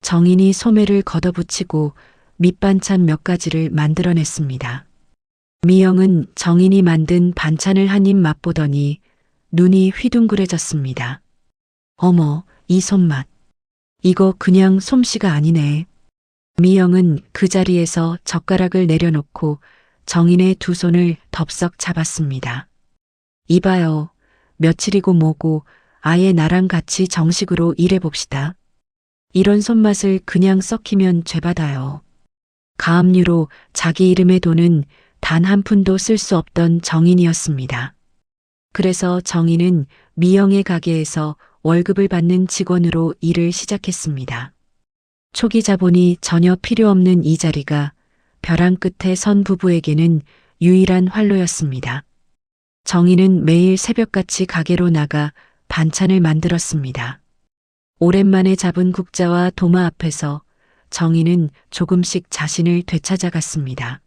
정인이 소매를 걷어붙이고 밑반찬 몇 가지를 만들어냈습니다. 미영은 정인이 만든 반찬을 한 입 맛보더니 눈이 휘둥그레졌습니다. 어머, 이 손맛. 이거 그냥 솜씨가 아니네. 미영은 그 자리에서 젓가락을 내려놓고 정인의 두 손을 덥석 잡았습니다. 이봐요. 며칠이고 뭐고 아예 나랑 같이 정식으로 일해봅시다. 이런 손맛을 그냥 썩히면 죄받아요. 가압류로 자기 이름의 돈은 단 한 푼도 쓸 수 없던 정인이었습니다. 그래서 정인은 미영의 가게에서 월급을 받는 직원으로 일을 시작했습니다. 초기 자본이 전혀 필요 없는 이 자리가 벼랑 끝에 선 부부에게는 유일한 활로였습니다. 정인은 매일 새벽같이 가게로 나가 반찬을 만들었습니다. 오랜만에 잡은 국자와 도마 앞에서 정인은 조금씩 자신을 되찾아갔습니다.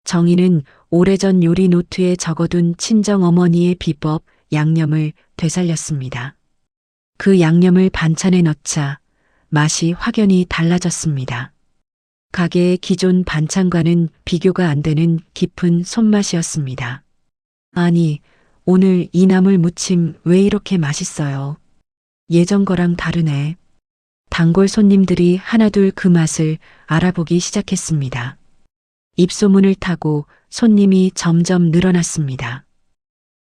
정인은 오래전 요리 노트에 적어둔 친정 어머니의 비법 양념을 되살렸습니다. 그 양념을 반찬에 넣자 맛이 확연히 달라졌습니다. 가게의 기존 반찬과는 비교가 안 되는 깊은 손맛이었습니다. 아니, 오늘 이 나물 무침 왜 이렇게 맛있어요? 예전 거랑 다르네. 단골 손님들이 하나둘 그 맛을 알아보기 시작했습니다. 입소문을 타고 손님이 점점 늘어났습니다.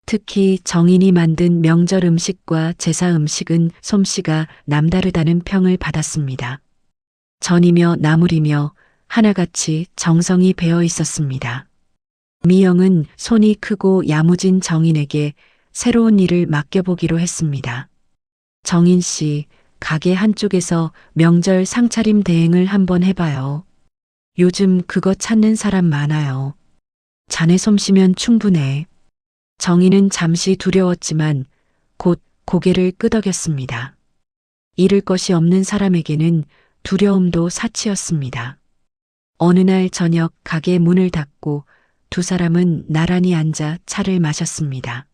특히 정인이 만든 명절 음식과 제사 음식은 솜씨가 남다르다는 평을 받았습니다. 전이며 나물이며 하나같이 정성이 배어 있었습니다. 미영은 손이 크고 야무진 정인에게 새로운 일을 맡겨보기로 했습니다. 정인 씨, 가게 한쪽에서 명절 상차림 대행을 한번 해봐요. 요즘 그거 찾는 사람 많아요. 자네 솜씨면 충분해. 정인은 잠시 두려웠지만 곧 고개를 끄덕였습니다. 잃을 것이 없는 사람에게는 두려움도 사치였습니다. 어느 날 저녁 가게 문을 닫고 두 사람은 나란히 앉아 차를 마셨습니다.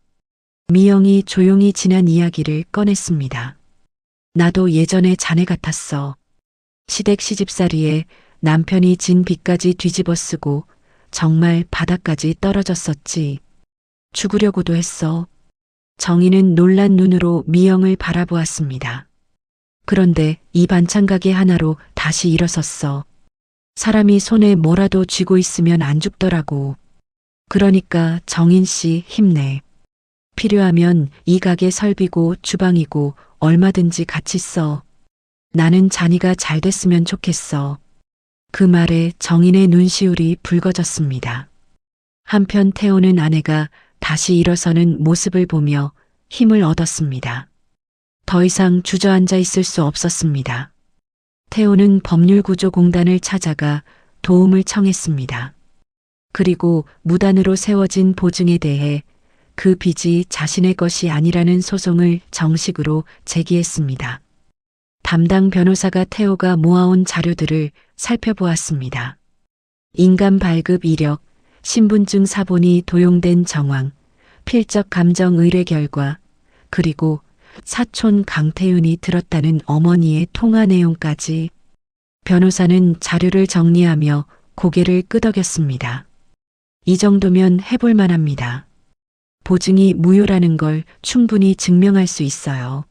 미영이 조용히 지난 이야기를 꺼냈습니다. 나도 예전에 자네 같았어. 시댁 시집살이에 남편이 진 빚까지 뒤집어 쓰고 정말 바닥까지 떨어졌었지. 죽으려고도 했어. 정인은 놀란 눈으로 미영을 바라보았습니다. 그런데 이 반찬 가게 하나로 다시 일어섰어. 사람이 손에 뭐라도 쥐고 있으면 안 죽더라고. 그러니까 정인 씨 힘내. 필요하면 이 가게 설비고 주방이고 얼마든지 같이 써. 나는 자니가 잘 됐으면 좋겠어. 그 말에 정인의 눈시울이 붉어졌습니다. 한편 태호는 아내가 다시 일어서는 모습을 보며 힘을 얻었습니다. 더 이상 주저앉아 있을 수 없었습니다. 태호는 법률구조공단을 찾아가 도움을 청했습니다. 그리고 무단으로 세워진 보증에 대해 그 빚이 자신의 것이 아니라는 소송을 정식으로 제기했습니다. 담당 변호사가 태호가 모아온 자료들을 살펴보았습니다. 인감 발급 이력, 신분증 사본이 도용된 정황, 필적 감정 의뢰 결과, 그리고 사촌 강태윤이 들었다는 어머니의 통화 내용까지. 변호사는 자료를 정리하며 고개를 끄덕였습니다. 이 정도면 해볼 만합니다. 보증이 무효라는 걸 충분히 증명할 수 있어요.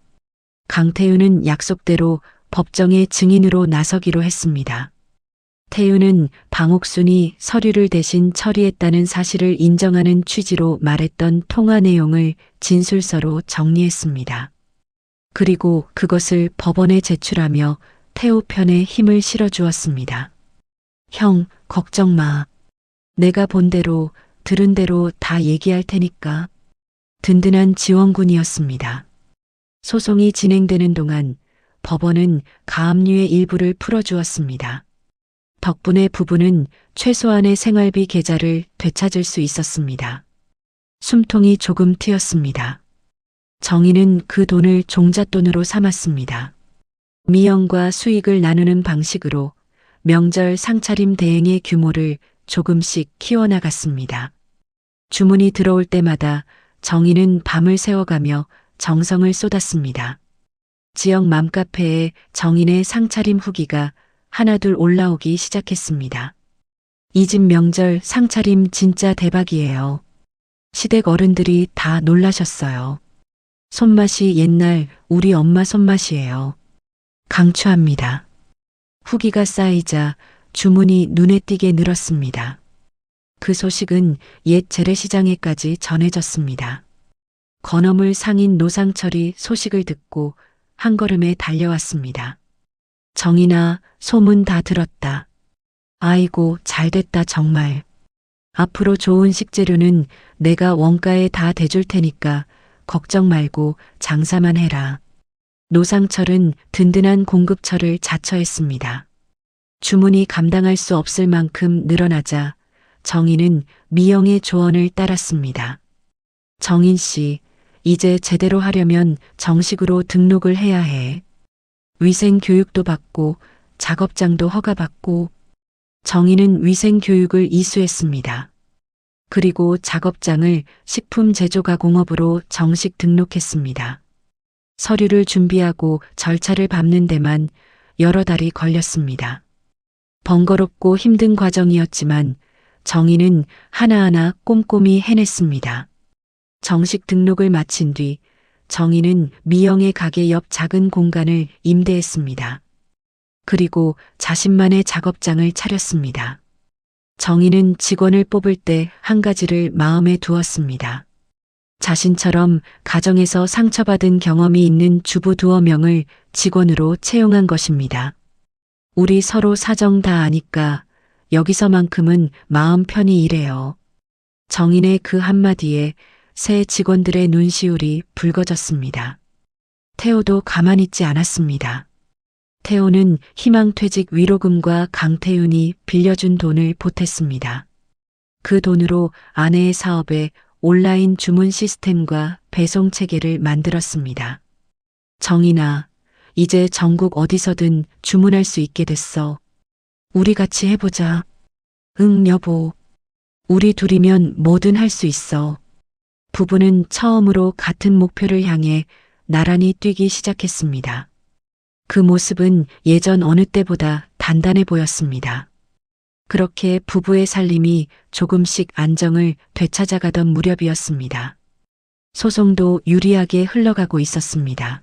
강태윤은 약속대로 법정의 증인으로 나서기로 했습니다. 태윤은 방옥순이 서류를 대신 처리했다는 사실을 인정하는 취지로 말했던 통화 내용을 진술서로 정리했습니다. 그리고 그것을 법원에 제출하며 태호 편에 힘을 실어주었습니다. 형, 걱정 마. 내가 본 대로, 들은 대로 다 얘기할 테니까. 든든한 지원군이었습니다. 소송이 진행되는 동안 법원은 가압류의 일부를 풀어주었습니다. 덕분에 부부는 최소한의 생활비 계좌를 되찾을 수 있었습니다. 숨통이 조금 트였습니다. 정희는 그 돈을 종잣돈으로 삼았습니다. 미영과 수익을 나누는 방식으로 명절 상차림 대행의 규모를 조금씩 키워나갔습니다. 주문이 들어올 때마다 정희는 밤을 새워가며 정성을 쏟았습니다. 지역 맘카페에 정인의 상차림 후기가 하나둘 올라오기 시작했습니다. 이 집 명절 상차림 진짜 대박이에요. 시댁 어른들이 다 놀라셨어요. 손맛이 옛날 우리 엄마 손맛이에요. 강추합니다. 후기가 쌓이자 주문이 눈에 띄게 늘었습니다. 그 소식은 옛 재래시장에까지 전해졌습니다. 건어물 상인 노상철이 소식을 듣고 한 걸음에 달려왔습니다. 정인아, 소문 다 들었다. 아이고, 잘됐다 정말. 앞으로 좋은 식재료는 내가 원가에 다 대줄 테니까 걱정 말고 장사만 해라. 노상철은 든든한 공급처를 자처했습니다. 주문이 감당할 수 없을 만큼 늘어나자 정인은 미영의 조언을 따랐습니다. 정인 씨, 이제 제대로 하려면 정식으로 등록을 해야 해. 위생 교육도 받고 작업장도 허가받고. 정인은 위생 교육을 이수했습니다. 그리고 작업장을 식품 제조가공업으로 정식 등록했습니다. 서류를 준비하고 절차를 밟는 데만 여러 달이 걸렸습니다. 번거롭고 힘든 과정이었지만 정인은 하나하나 꼼꼼히 해냈습니다. 정식 등록을 마친 뒤 정인은 미영의 가게 옆 작은 공간을 임대했습니다. 그리고 자신만의 작업장을 차렸습니다. 정인은 직원을 뽑을 때 한 가지를 마음에 두었습니다. 자신처럼 가정에서 상처받은 경험이 있는 주부 2명을 직원으로 채용한 것입니다. 우리 서로 사정 다 아니까 여기서만큼은 마음 편히 일해요. 정인의 그 한마디에 새 직원들의 눈시울이 붉어졌습니다. 태호도 가만히 있지 않았습니다. 태호는 희망퇴직 위로금과 강태윤이 빌려준 돈을 보탰습니다. 그 돈으로 아내의 사업에 온라인 주문 시스템과 배송 체계를 만들었습니다. 정인아, 이제 전국 어디서든 주문할 수 있게 됐어. 우리 같이 해보자. 응, 여보. 우리 둘이면 뭐든 할 수 있어. 부부는 처음으로 같은 목표를 향해 나란히 뛰기 시작했습니다. 그 모습은 예전 어느 때보다 단단해 보였습니다. 그렇게 부부의 살림이 조금씩 안정을 되찾아가던 무렵이었습니다. 소송도 유리하게 흘러가고 있었습니다.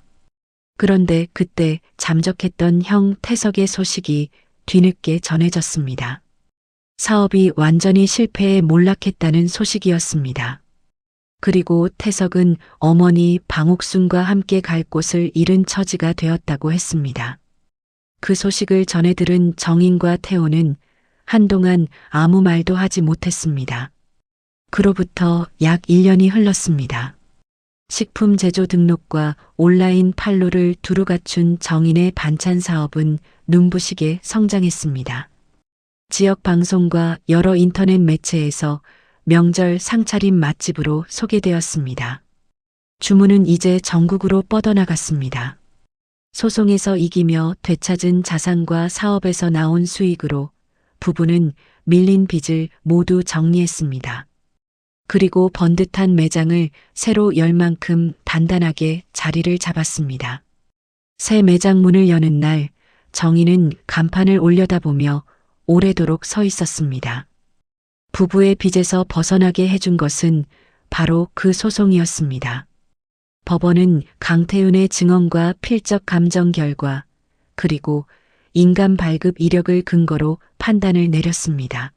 그런데 그때 잠적했던 형 태석의 소식이 뒤늦게 전해졌습니다. 사업이 완전히 실패에 몰락했다는 소식이었습니다. 그리고 태석은 어머니 방옥순과 함께 갈 곳을 잃은 처지가 되었다고 했습니다. 그 소식을 전해 들은 정인과 태호는 한동안 아무 말도 하지 못했습니다. 그로부터 약 1년이 흘렀습니다. 식품 제조 등록과 온라인 판로를 두루 갖춘 정인의 반찬 사업은 눈부시게 성장했습니다. 지역 방송과 여러 인터넷 매체에서 명절 상차림 맛집으로 소개되었습니다. 주문은 이제 전국으로 뻗어나갔습니다. 소송에서 이기며 되찾은 자산과 사업에서 나온 수익으로 부부는 밀린 빚을 모두 정리했습니다. 그리고 번듯한 매장을 새로 열 만큼 단단하게 자리를 잡았습니다. 새 매장 문을 여는 날 정인은 간판을 올려다보며 오래도록 서 있었습니다. 부부의 빚에서 벗어나게 해준 것은 바로 그 소송이었습니다. 법원은 강태윤의 증언과 필적 감정 결과 그리고 인감 발급 이력을 근거로 판단을 내렸습니다.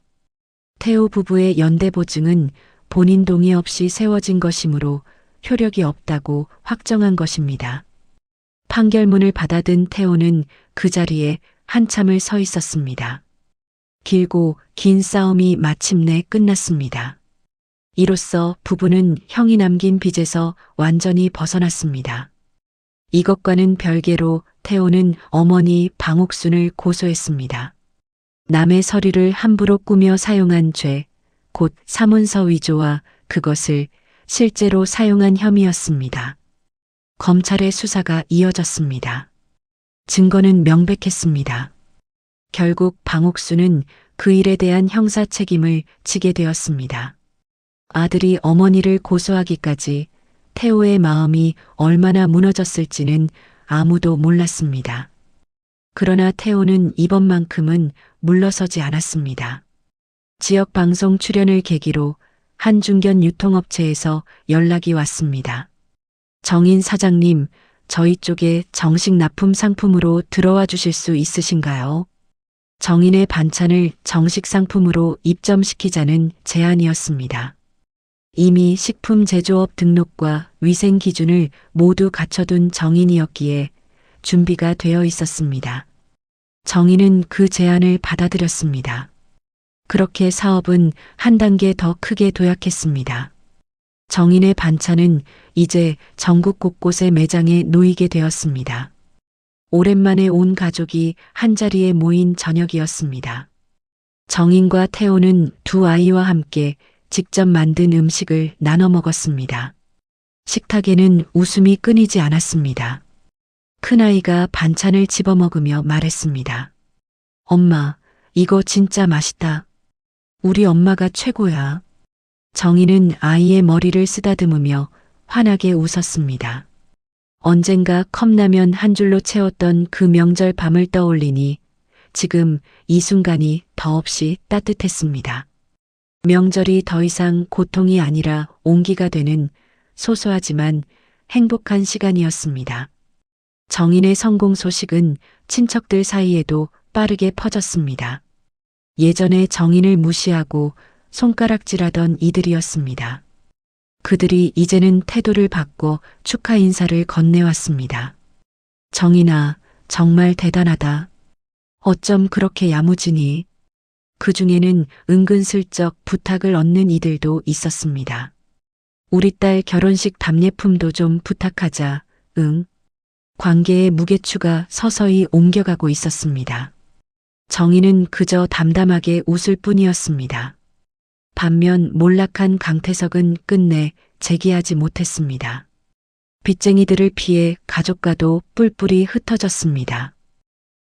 태호 부부의 연대 보증은 본인 동의 없이 세워진 것이므로 효력이 없다고 확정한 것입니다. 판결문을 받아든 태호는 그 자리에 한참을 서 있었습니다. 길고 긴 싸움이 마침내 끝났습니다. 이로써 부부는 형이 남긴 빚에서 완전히 벗어났습니다. 이것과는 별개로 태호는 어머니 방옥순을 고소했습니다. 남의 서류를 함부로 꾸며 사용한 죄, 곧 사문서 위조와 그것을 실제로 사용한 혐의였습니다. 검찰의 수사가 이어졌습니다. 증거는 명백했습니다. 결국 방옥수는 그 일에 대한 형사 책임을 지게 되었습니다. 아들이 어머니를 고소하기까지 태호의 마음이 얼마나 무너졌을지는 아무도 몰랐습니다. 그러나 태호는 이번만큼은 물러서지 않았습니다. 지역 방송 출연을 계기로 한중견 유통업체에서 연락이 왔습니다. 정인 사장님, 저희 쪽에 정식 납품 상품으로 들어와 주실 수 있으신가요? 정인의 반찬을 정식 상품으로 입점시키자는 제안이었습니다. 이미 식품 제조업 등록과 위생 기준을 모두 갖춰둔 정인이었기에 준비가 되어 있었습니다. 정인은 그 제안을 받아들였습니다. 그렇게 사업은 한 단계 더 크게 도약했습니다. 정인의 반찬은 이제 전국 곳곳의 매장에 놓이게 되었습니다. 오랜만에 온 가족이 한자리에 모인 저녁이었습니다. 정인과 태호는 두 아이와 함께 직접 만든 음식을 나눠 먹었습니다. 식탁에는 웃음이 끊이지 않았습니다. 큰아이가 반찬을 집어먹으며 말했습니다. 엄마, 이거 진짜 맛있다. 우리 엄마가 최고야. 정인은 아이의 머리를 쓰다듬으며 환하게 웃었습니다. 언젠가 컵라면 한 줄로 채웠던 그 명절 밤을 떠올리니 지금 이 순간이 더없이 따뜻했습니다. 명절이 더 이상 고통이 아니라 온기가 되는 소소하지만 행복한 시간이었습니다. 정인의 성공 소식은 친척들 사이에도 빠르게 퍼졌습니다. 예전에 정인을 무시하고 손가락질하던 이들이었습니다. 그들이 이제는 태도를 바꿔 축하 인사를 건네왔습니다. 정인아, 정말 대단하다. 어쩜 그렇게 야무지니? 그 중에는 은근슬쩍 부탁을 얻는 이들도 있었습니다. 우리 딸 결혼식 답례품도 좀 부탁하자, 응? 관계의 무게추가 서서히 옮겨가고 있었습니다. 정인은 그저 담담하게 웃을 뿐이었습니다. 반면 몰락한 강태석은 끝내 재기하지 못했습니다. 빚쟁이들을 피해 가족과도 뿔뿔이 흩어졌습니다.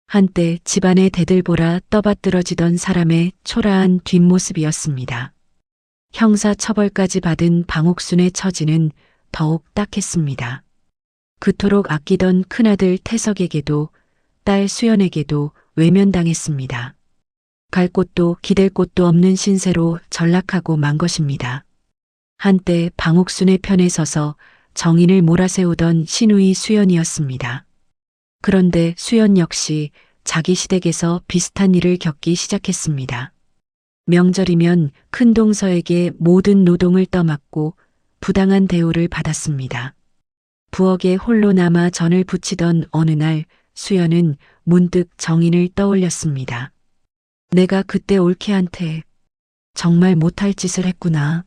한때 집안의 대들보라 떠받들어지던 사람의 초라한 뒷모습이었습니다. 형사 처벌까지 받은 방옥순의 처지는 더욱 딱했습니다. 그토록 아끼던 큰아들 태석에게도 딸 수연에게도 외면당했습니다. 갈 곳도 기댈 곳도 없는 신세로 전락하고 만 것입니다. 한때 방옥순의 편에 서서 정인을 몰아세우던 시누이 수연이었습니다. 그런데 수연 역시 자기 시댁에서 비슷한 일을 겪기 시작했습니다. 명절이면 큰동서에게 모든 노동을 떠맡고 부당한 대우를 받았습니다. 부엌에 홀로 남아 전을 부치던 어느 날 수연은 문득 정인을 떠올렸습니다. 내가 그때 올케한테 정말 못할 짓을 했구나.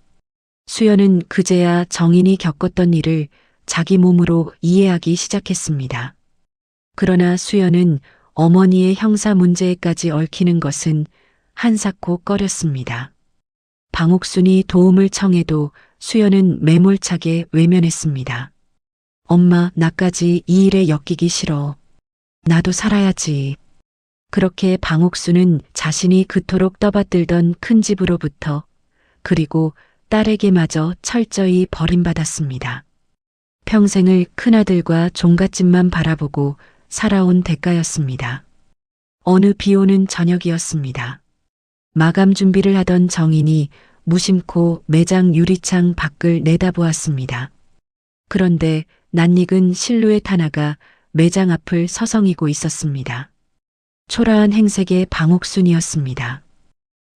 수연은 그제야 정인이 겪었던 일을 자기 몸으로 이해하기 시작했습니다. 그러나 수연은 어머니의 형사 문제에까지 얽히는 것은 한사코 꺼렸습니다. 방옥순이 도움을 청해도 수연은 매몰차게 외면했습니다. 엄마, 나까지 이 일에 엮이기 싫어. 나도 살아야지. 그렇게 방옥순은 자신이 그토록 떠받들던 큰 집으로부터 그리고 딸에게마저 철저히 버림받았습니다. 평생을 큰아들과 종갓집만 바라보고 살아온 대가였습니다. 어느 비오는 저녁이었습니다. 마감 준비를 하던 정인이 무심코 매장 유리창 밖을 내다보았습니다. 그런데 낯익은 실루엣 하나가 매장 앞을 서성이고 있었습니다. 초라한 행색의 방옥순이었습니다.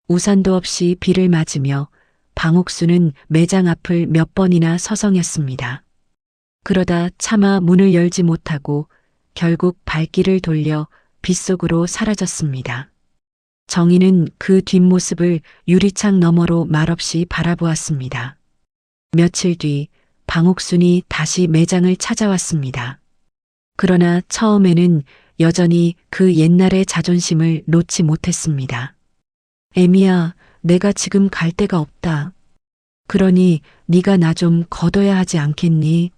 우산도 없이 비를 맞으며 방옥순은 매장 앞을 몇 번이나 서성였습니다. 그러다 차마 문을 열지 못하고 결국 발길을 돌려 빗속으로 사라졌습니다. 정인은 그 뒷모습을 유리창 너머로 말없이 바라보았습니다. 며칠 뒤 방옥순이 다시 매장을 찾아왔습니다. 그러나 처음에는 여전히 그 옛날의 자존심을 놓지 못했습니다. 애미야, 내가 지금 갈 데가 없다. 그러니 네가 나 좀 거둬야 하지 않겠니?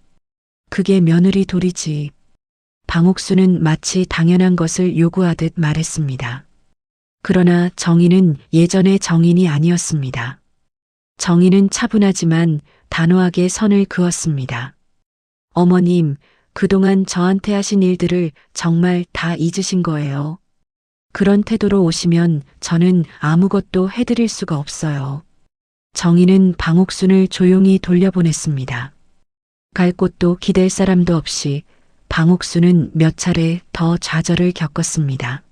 그게 며느리 도리지. 방옥수는 마치 당연한 것을 요구하듯 말했습니다. 그러나 정희는 예전의 정인이 아니었습니다. 정희는 차분하지만 단호하게 선을 그었습니다. 어머님, 그동안 저한테 하신 일들을 정말 다 잊으신 거예요. 그런 태도로 오시면 저는 아무것도 해드릴 수가 없어요. 정희는 방옥순을 조용히 돌려보냈습니다. 갈 곳도 기댈 사람도 없이 방옥순은 몇 차례 더 좌절을 겪었습니다.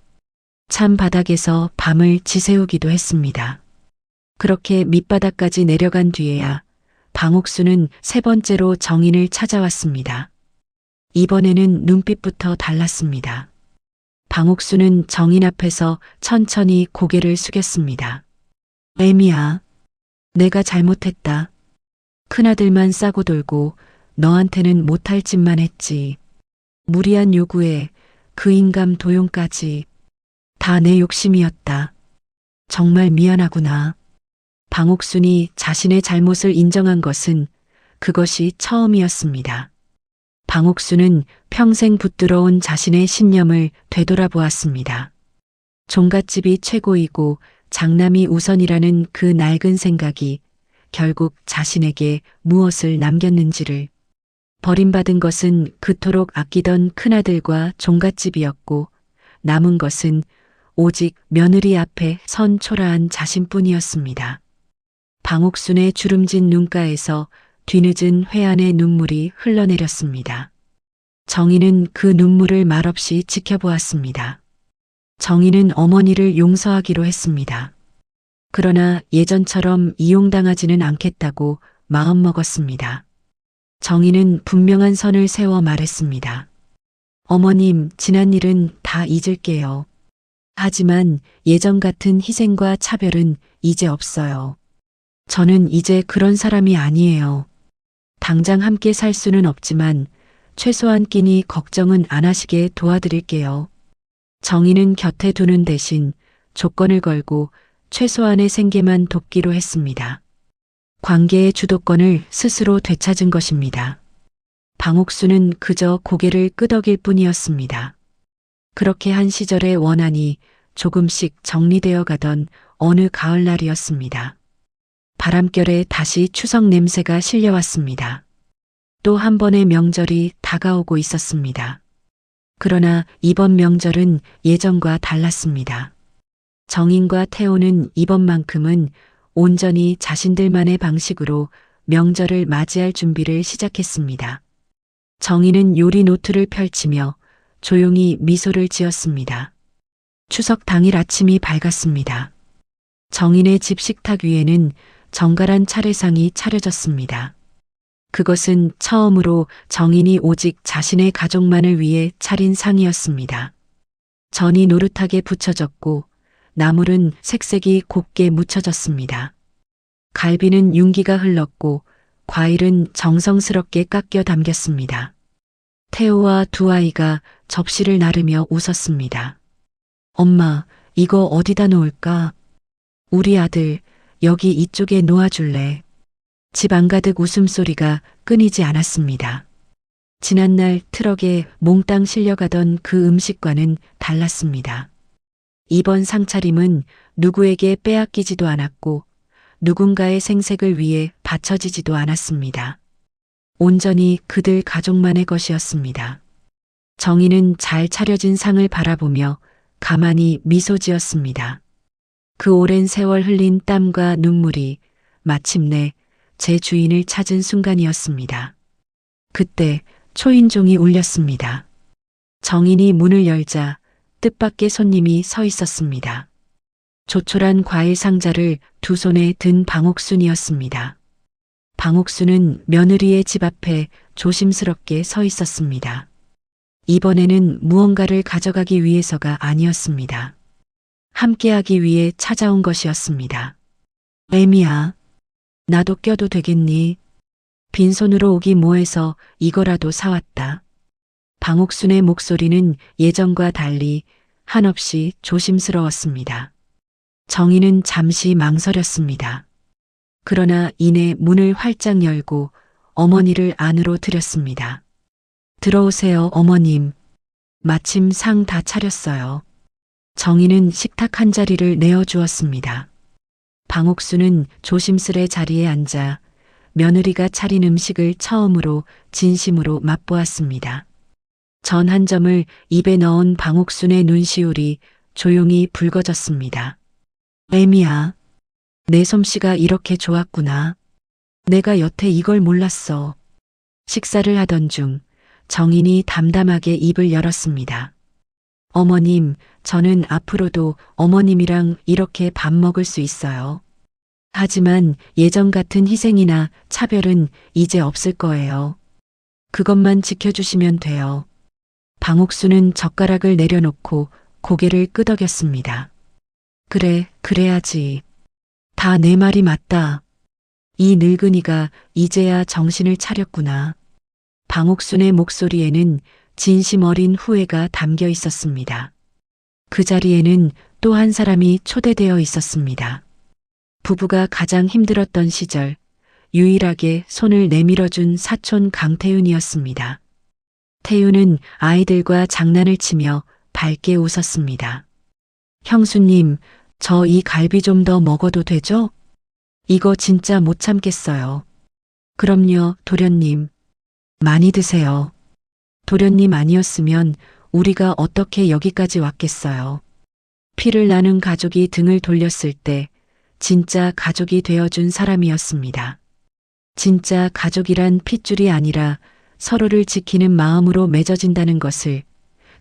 찬 바닥에서 밤을 지새우기도 했습니다. 그렇게 밑바닥까지 내려간 뒤에야 방옥순은 세 번째로 정인을 찾아왔습니다. 이번에는 눈빛부터 달랐습니다. 방옥순은 정인 앞에서 천천히 고개를 숙였습니다. 애미야, 내가 잘못했다. 큰아들만 싸고 돌고 너한테는 못할 짓만 했지. 무리한 요구에 그 인감 도용까지 다 내 욕심이었다. 정말 미안하구나. 방옥순이 자신의 잘못을 인정한 것은 그것이 처음이었습니다. 방옥순은 평생 붙들어온 자신의 신념을 되돌아보았습니다. 종갓집이 최고이고 장남이 우선이라는 그 낡은 생각이 결국 자신에게 무엇을 남겼는지를, 버림받은 것은 그토록 아끼던 큰아들과 종갓집이었고 남은 것은 오직 며느리 앞에 선 초라한 자신뿐이었습니다. 방옥순의 주름진 눈가에서 뒤늦은 회한의 눈물이 흘러내렸습니다. 정희는 그 눈물을 말없이 지켜보았습니다. 정희는 어머니를 용서하기로 했습니다. 그러나 예전처럼 이용당하지는 않겠다고 마음먹었습니다. 정희는 분명한 선을 세워 말했습니다. 어머님, 지난 일은 다 잊을게요. 하지만 예전 같은 희생과 차별은 이제 없어요. 저는 이제 그런 사람이 아니에요. 당장 함께 살 수는 없지만 최소한 끼니 걱정은 안 하시게 도와드릴게요. 정희는 곁에 두는 대신 조건을 걸고 최소한의 생계만 돕기로 했습니다. 관계의 주도권을 스스로 되찾은 것입니다. 방옥수는 그저 고개를 끄덕일 뿐이었습니다. 그렇게 한 시절의 원한이 조금씩 정리되어 가던 어느 가을날이었습니다. 바람결에 다시 추석 냄새가 실려왔습니다. 또 한 번의 명절이 다가오고 있었습니다. 그러나 이번 명절은 예전과 달랐습니다. 정인과 태호는 이번만큼은 온전히 자신들만의 방식으로 명절을 맞이할 준비를 시작했습니다. 정인은 요리 노트를 펼치며 조용히 미소를 지었습니다. 추석 당일 아침이 밝았습니다. 정인의 집 식탁 위에는 정갈한 차례상이 차려졌습니다. 그것은 처음으로 정인이 오직 자신의 가족만을 위해 차린 상이었습니다. 전이 노릇하게 붙여졌고 나물은 색색이 곱게 묻혀졌습니다. 갈비는 윤기가 흘렀고 과일은 정성스럽게 깎여 담겼습니다. 태호와 두 아이가 접시를 나르며 웃었습니다. 엄마, 이거 어디다 놓을까? 우리 아들, 여기 이쪽에 놓아줄래? 집 안가득 웃음소리가 끊이지 않았습니다. 지난날 트럭에 몽땅 실려가던 그 음식과는 달랐습니다. 이번 상차림은 누구에게 빼앗기지도 않았고 누군가의 생색을 위해 바쳐지지도 않았습니다. 온전히 그들 가족만의 것이었습니다. 정희는 잘 차려진 상을 바라보며 가만히 미소 지었습니다. 그 오랜 세월 흘린 땀과 눈물이 마침내 제 주인을 찾은 순간이었습니다. 그때 초인종이 울렸습니다. 정인이 문을 열자 뜻밖의 손님이 서 있었습니다. 조촐한 과일 상자를 두 손에 든 방옥순이었습니다. 방옥순은 며느리의 집 앞에 조심스럽게 서 있었습니다. 이번에는 무언가를 가져가기 위해서가 아니었습니다. 함께하기 위해 찾아온 것이었습니다. 애미야, 나도 껴도 되겠니? 빈손으로 오기 뭐해서 이거라도 사왔다. 방옥순의 목소리는 예전과 달리 한없이 조심스러웠습니다. 정희는 잠시 망설였습니다. 그러나 이내 문을 활짝 열고 어머니를 안으로 들였습니다. 들어오세요, 어머님. 마침 상 다 차렸어요. 정희는 식탁 한 자리를 내어주었습니다. 방옥수는 조심스레 자리에 앉아 며느리가 차린 음식을 처음으로 진심으로 맛보았습니다. 전 한 점을 입에 넣은 방옥순의 눈시울이 조용히 붉어졌습니다. 애미야, 내 솜씨가 이렇게 좋았구나. 내가 여태 이걸 몰랐어. 식사를 하던 중 정인이 담담하게 입을 열었습니다. 어머님, 저는 앞으로도 어머님이랑 이렇게 밥 먹을 수 있어요. 하지만 예전 같은 희생이나 차별은 이제 없을 거예요. 그것만 지켜주시면 돼요. 방옥수는 젓가락을 내려놓고 고개를 끄덕였습니다. 그래, 그래야지. 다 내 말이 맞다. 이 늙은이가 이제야 정신을 차렸구나. 방옥순의 목소리에는 진심 어린 후회가 담겨 있었습니다. 그 자리에는 또 한 사람이 초대되어 있었습니다. 부부가 가장 힘들었던 시절 유일하게 손을 내밀어준 사촌 강태윤이었습니다. 태윤은 아이들과 장난을 치며 밝게 웃었습니다. 형수님, 저 이 갈비 좀 더 먹어도 되죠? 이거 진짜 못 참겠어요. 그럼요, 도련님. 많이 드세요. 도련님 아니었으면 우리가 어떻게 여기까지 왔겠어요. 피를 나눈 가족이 등을 돌렸을 때 진짜 가족이 되어준 사람이었습니다. 진짜 가족이란 핏줄이 아니라 서로를 지키는 마음으로 맺어진다는 것을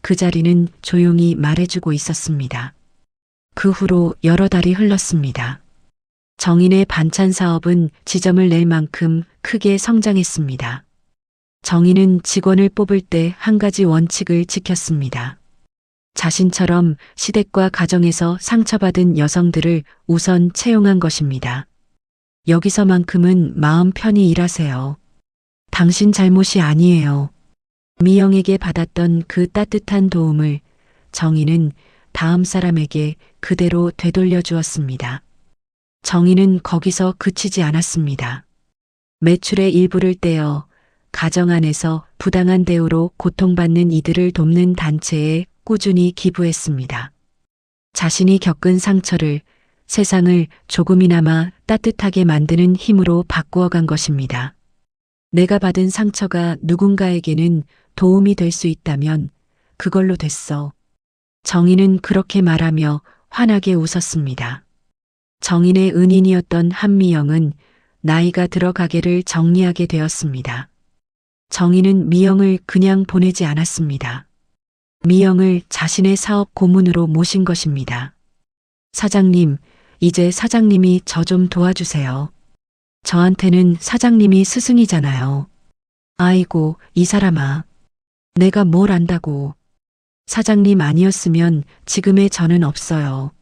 그 자리는 조용히 말해주고 있었습니다. 그 후로 여러 달이 흘렀습니다. 정인의 반찬 사업은 지점을 낼 만큼 크게 성장했습니다. 정인은 직원을 뽑을 때 한 가지 원칙을 지켰습니다. 자신처럼 시댁과 가정에서 상처받은 여성들을 우선 채용한 것입니다. 여기서만큼은 마음 편히 일하세요. 당신 잘못이 아니에요. 미영에게 받았던 그 따뜻한 도움을 정희는 다음 사람에게 그대로 되돌려 주었습니다. 정희는 거기서 그치지 않았습니다. 매출의 일부를 떼어 가정 안에서 부당한 대우로 고통받는 이들을 돕는 단체에 꾸준히 기부했습니다. 자신이 겪은 상처를 세상을 조금이나마 따뜻하게 만드는 힘으로 바꾸어 간 것입니다. 내가 받은 상처가 누군가에게는 도움이 될 수 있다면 그걸로 됐어. 정인은 그렇게 말하며 환하게 웃었습니다. 정인의 은인이었던 한미영은 나이가 들어 가게를 정리하게 되었습니다. 정인은 미영을 그냥 보내지 않았습니다. 미영을 자신의 사업 고문으로 모신 것입니다. 사장님, 이제 사장님이 저 좀 도와주세요. 저한테는 사장님이 스승이잖아요. 아이고, 이 사람아. 내가 뭘 안다고. 사장님 아니었으면 지금의 저는 없어요.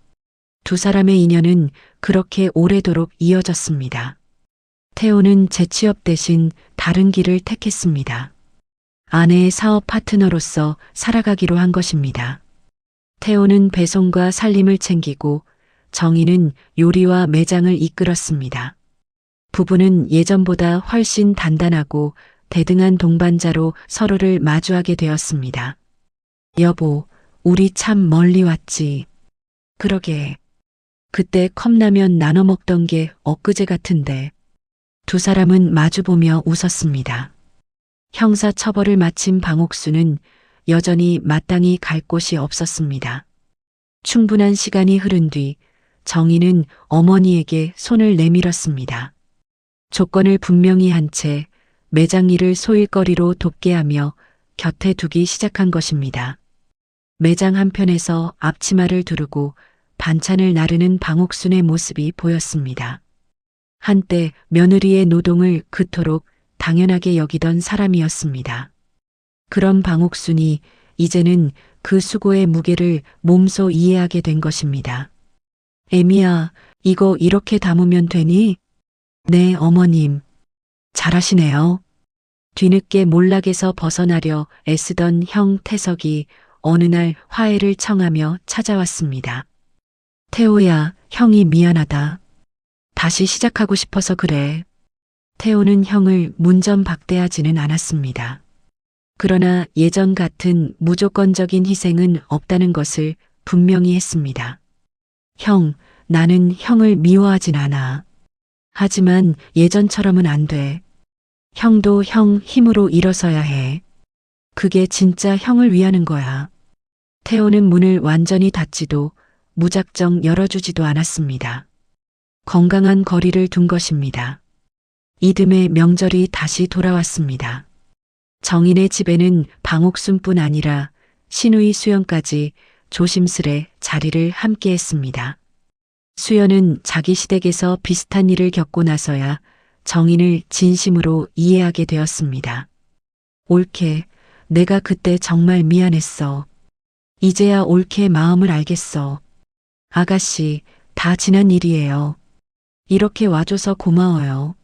두 사람의 인연은 그렇게 오래도록 이어졌습니다. 태호는 재취업 대신 다른 길을 택했습니다. 아내의 사업 파트너로서 살아가기로 한 것입니다. 태호는 배송과 살림을 챙기고 정희는 요리와 매장을 이끌었습니다. 부부는 예전보다 훨씬 단단하고 대등한 동반자로 서로를 마주하게 되었습니다. 여보, 우리 참 멀리 왔지. 그러게. 그때 컵라면 나눠 먹던 게 엊그제 같은데. 두 사람은 마주보며 웃었습니다. 형사 처벌을 마친 방옥수는 여전히 마땅히 갈 곳이 없었습니다. 충분한 시간이 흐른 뒤 정희는 어머니에게 손을 내밀었습니다. 조건을 분명히 한 채 매장 일을 소일거리로 돕게 하며 곁에 두기 시작한 것입니다. 매장 한편에서 앞치마를 두르고 반찬을 나르는 방옥순의 모습이 보였습니다. 한때 며느리의 노동을 그토록 당연하게 여기던 사람이었습니다. 그런 방옥순이 이제는 그 수고의 무게를 몸소 이해하게 된 것입니다. 애미야, 이거 이렇게 담으면 되니? 네, 어머님. 잘하시네요. 뒤늦게 몰락에서 벗어나려 애쓰던 형 태석이 어느 날 화해를 청하며 찾아왔습니다. 태호야, 형이 미안하다. 다시 시작하고 싶어서 그래. 태호는 형을 문전박대하지는 않았습니다. 그러나 예전 같은 무조건적인 희생은 없다는 것을 분명히 했습니다. 형, 나는 형을 미워하진 않아. 하지만 예전처럼은 안 돼. 형도 형 힘으로 일어서야 해. 그게 진짜 형을 위하는 거야. 태호는 문을 완전히 닫지도 무작정 열어주지도 않았습니다. 건강한 거리를 둔 것입니다. 이듬해 명절이 다시 돌아왔습니다. 정인의 집에는 방옥순뿐 아니라 신우이 수연까지 조심스레 자리를 함께 했습니다. 수연은 자기 시댁에서 비슷한 일을 겪고 나서야 정인을 진심으로 이해하게 되었습니다. 옳게, 내가 그때 정말 미안했어. 이제야 옳게 마음을 알겠어. 아가씨, 다 지난 일이에요. 이렇게 와줘서 고마워요.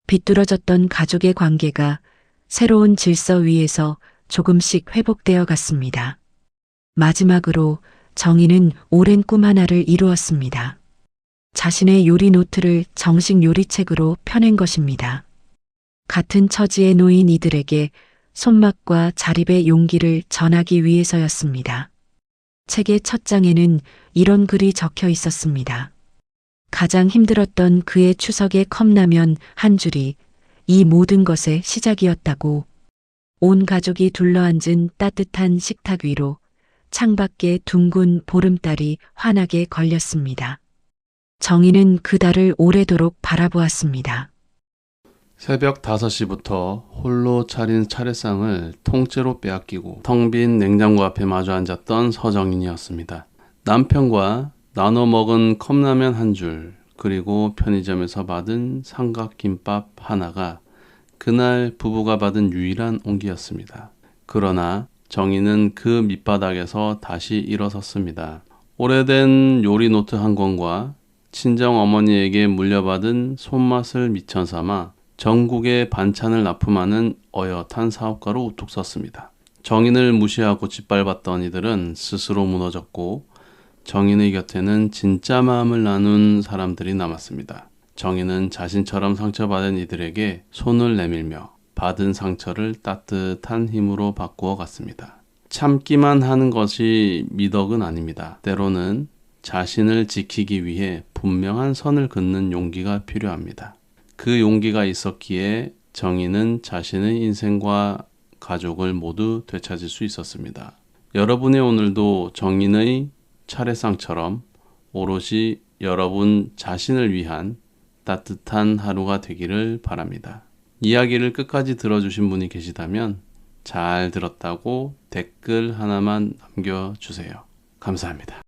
비뚤어졌던 가족의 관계가 새로운 질서 위에서 조금씩 회복되어 갔습니다. 마지막으로 정희는 오랜 꿈 하나를 이루었습니다. 자신의 요리 노트를 정식 요리책으로 펴낸 것입니다. 같은 처지에 놓인 이들에게 손맛과 자립의 용기를 전하기 위해서였습니다. 책의 첫 장에는 이런 글이 적혀 있었습니다. 가장 힘들었던 그의 추석의 컵라면 한 줄이 이 모든 것의 시작이었다고. 온 가족이 둘러앉은 따뜻한 식탁 위로 창밖에 둥근 보름달이 환하게 걸렸습니다. 정희는 그 달을 오래도록 바라보았습니다. 새벽 5시부터 홀로 차린 차례상을 통째로 빼앗기고 텅 빈 냉장고 앞에 마주 앉았던 서정인이었습니다. 남편과 나눠 먹은 컵라면 한 줄, 그리고 편의점에서 받은 삼각김밥 하나가 그날 부부가 받은 유일한 온기였습니다. 그러나 정희는 그 밑바닥에서 다시 일어섰습니다. 오래된 요리 노트 한 권과 친정 어머니에게 물려받은 손맛을 미천 삼아 전국에 반찬을 납품하는 어엿한 사업가로 우뚝 섰습니다. 정인을 무시하고 짓밟았던 이들은 스스로 무너졌고 정인의 곁에는 진짜 마음을 나눈 사람들이 남았습니다. 정인은 자신처럼 상처받은 이들에게 손을 내밀며 받은 상처를 따뜻한 힘으로 바꾸어 갔습니다. 참기만 하는 것이 미덕은 아닙니다. 때로는 자신을 지키기 위해 분명한 선을 긋는 용기가 필요합니다. 그 용기가 있었기에 정인은 자신의 인생과 가족을 모두 되찾을 수 있었습니다. 여러분의 오늘도 정인의 차례상처럼 오롯이 여러분 자신을 위한 따뜻한 하루가 되기를 바랍니다. 이야기를 끝까지 들어주신 분이 계시다면 잘 들었다고 댓글 하나만 남겨주세요. 감사합니다.